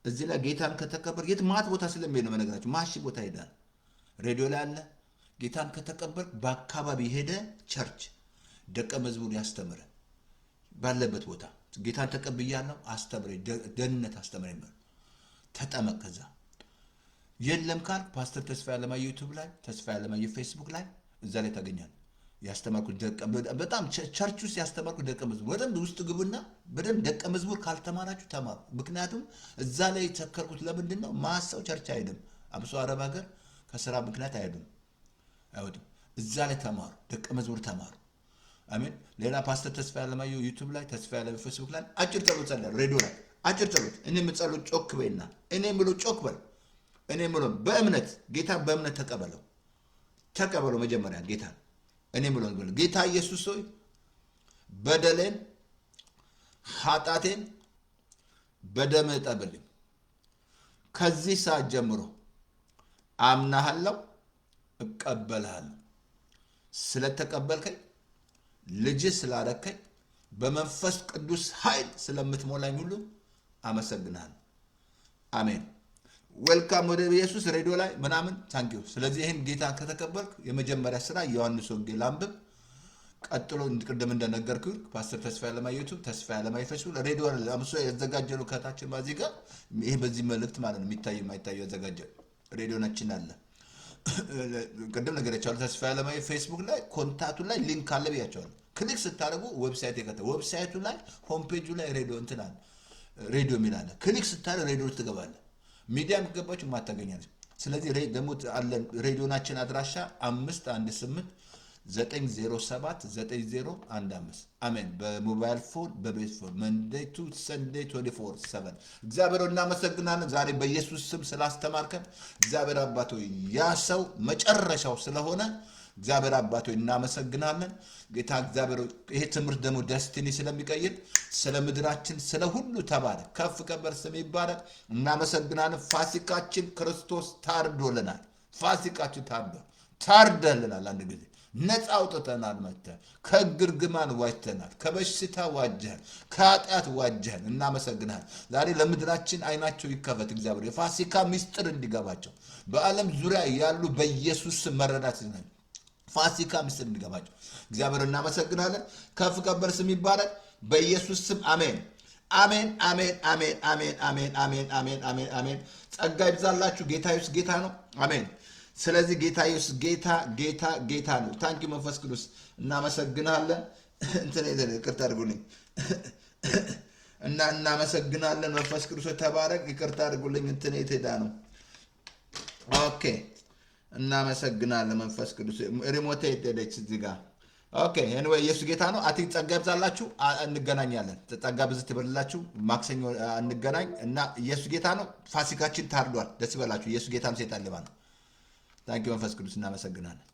እዚህ ላይ ጌታን ከተቀበል የት ማት ቦታ ስለሚሄድ ነው መነግራችሁ። ማሽ ቦታ ሄዳል። ሬዲዮ ላይ አለ። ጌታን ከተቀበል በአካባቢ ሄደ ቸርች ደቀ መዝሙር ያስተምረ ባለበት ቦታ ጌታን ተቀብያለሁ አስተምረ ደህንነት አስተምረ ተጠመቅ። ከዛ የለም ካል ፓስተር ተስፋ ያለማየሁ ዩቲዩብ ላይ፣ ተስፋ ያለማየሁ ፌስቡክ ላይ እዛ ላይ ታገኛለህ። ያስተማርኩት በጣም ቸርች ውስጥ ያስተማርኩት ደቀ መዝሙር በደንብ ውስጥ ግቡና በደንብ ደቀ መዝሙር ካልተማራችሁ ተማሩ። ምክንያቱም እዛ ላይ የተሰከርኩት ለምንድን ነው? ማሰው ቸርች አይሄድም። አብሶ አረብ ሀገር ከስራ ምክንያት አይሄዱም። እዛ ላይ ተማሩ፣ ደቀ መዝሙር ተማሩ። አሜን። ሌላ ፓስተር ተስፋ ያለማየሁ ዩቲዩብ ላይ፣ ተስፋ ያለማየሁ ፌስቡክ ላይ አጭር ጸሎት ጸልያለሁ። ሬዲዮ ላይ አጭር ጸሎት። እኔ የምጸሎት ጮክ በይና እኔ የምለው ጮክ በል። እኔ የምለው በእምነት ጌታ በእምነት ተቀበለው መጀመሪያ ጌታ እኔ የምለው ጌታ ኢየሱስ ሆይ በደሌን ኃጢአቴን በደምህ እጠብልኝ። ከዚህ ሰዓት ጀምሮ አምናሃለሁ፣ እቀበልሃለሁ። ስለተቀበልከኝ ልጅ ስላደረከኝ በመንፈስ ቅዱስ ኃይል ስለምትሞላኝ ሁሉ አመሰግናለሁ። አሜን። ዌልካም ወደ ኢየሱስ ሬዲዮ ላይ ምናምን ታንኪዩ። ስለዚህ ይህን ጌታ ከተቀበልክ የመጀመሪያ ስራ ዮሐንስ ወንጌል አንብብ። ቀጥሎ ቅድም እንደነገርኩ ፓስተር ተስፋ ያለማየሁ ዩቲዩብ፣ ተስፋ ያለማየሁ ፌስቡክ፣ ሬዲዮ አምሶ ያዘጋጀነው ከታችን ባዚህ ጋር ይሄ በዚህ መልእክት ማለት ነው የሚታይ የማይታይ ያዘጋጀ ሬዲዮናችን አለ። ቅድም ነገራችኋለሁ። ተስፋ ያለማየሁ ፌስቡክ ላይ ኮንታክቱ ላይ ሊንክ አለ ብያችኋለሁ። ክሊክ ስታደርጉ ዌብሳይት ዌብሳይቱ ላይ ሆም ፔጁ ላይ ሬዲዮ እንትን አለ፣ ሬዲዮ የሚል አለ። ክሊክ ስታደርግ ሬዲዮ ትገባለህ። ሚዲያም ከገባችሁ ማታገኛለች። ስለዚህ ደግሞ አለን ሬዲዮናችን አድራሻ 518 9079015 አሜን። በሞባይል ፎን በቤት ፎን መንዴይ ቱ ሰንዴይ 24/7 እግዚአብሔር እናመሰግናለን። ዛሬ በኢየሱስ ስም ስላስተማርከን እግዚአብሔር አባት ሆይ ያ ሰው መጨረሻው ስለሆነ እግዚአብሔር አባት ሆይ እናመሰግናለን። ጌታ እግዚአብሔር ይሄ ትምህርት ደግሞ ደስቲኒ ስለሚቀይር ስለ ምድራችን ስለ ሁሉ ተባረክ፣ ከፍ ከበር ስም ይባረክ። እናመሰግናለን። ፋሲካችን ክርስቶስ ታርዶልናል። ፋሲካችን ታርደልናል። አንድ ጊዜ ነፃ አውጥተናል። መጥተህ ከግርግማን ዋጅተናል። ከበሽታ ዋጀህን፣ ከኃጢአት ዋጀህን። እናመሰግናለን። ዛሬ ለምድራችን አይናቸው ይከፈት እግዚአብሔር የፋሲካ ምስጢር እንዲገባቸው በዓለም ዙሪያ ያሉ በኢየሱስ መረዳት ይችላል። ፋሲካ ምስጢር እንዲገባቸው እግዚአብሔር እናመሰግናለን። ከፍ ከበር ስም ይባረክ በኢየሱስ ስም አሜን። አሜን አሜን አሜን አሜን አሜን አሜን አሜን አሜን አሜን። ጸጋ ይብዛላችሁ። ጌታ ኢየሱስ ጌታ ነው። አሜን። ስለዚህ ጌታ ኢየሱስ ጌታ ነው። ታንኪ መንፈስ ቅዱስ እናመሰግናለን። እንትን ይቅርታ አድርጉልኝ እና እናመሰግናለን። መንፈስ ቅዱስ ተባረክ። ይቅርታ አድርጉልኝ። እንትን ሄዳ ነው። ኦኬ እናመሰግናለን። መንፈስ ቅዱስ ሪሞት ሄደች እዚህ ጋር። ኦኬ ኤኒዌይ ኢየሱስ ጌታ ነው። አቲ ጸጋ ይብዛላችሁ። እንገናኛለን። ጸጋ ብዝት ይበልላችሁ። ማክሰኞ እንገናኝ እና ኢየሱስ ጌታ ነው። ፋሲካችን ታርዷል። ደስ ይበላችሁ። ኢየሱስ ጌታም ሰይጣን ሌባ ነው። ታንኪ መንፈስ ቅዱስ እናመሰግናለን።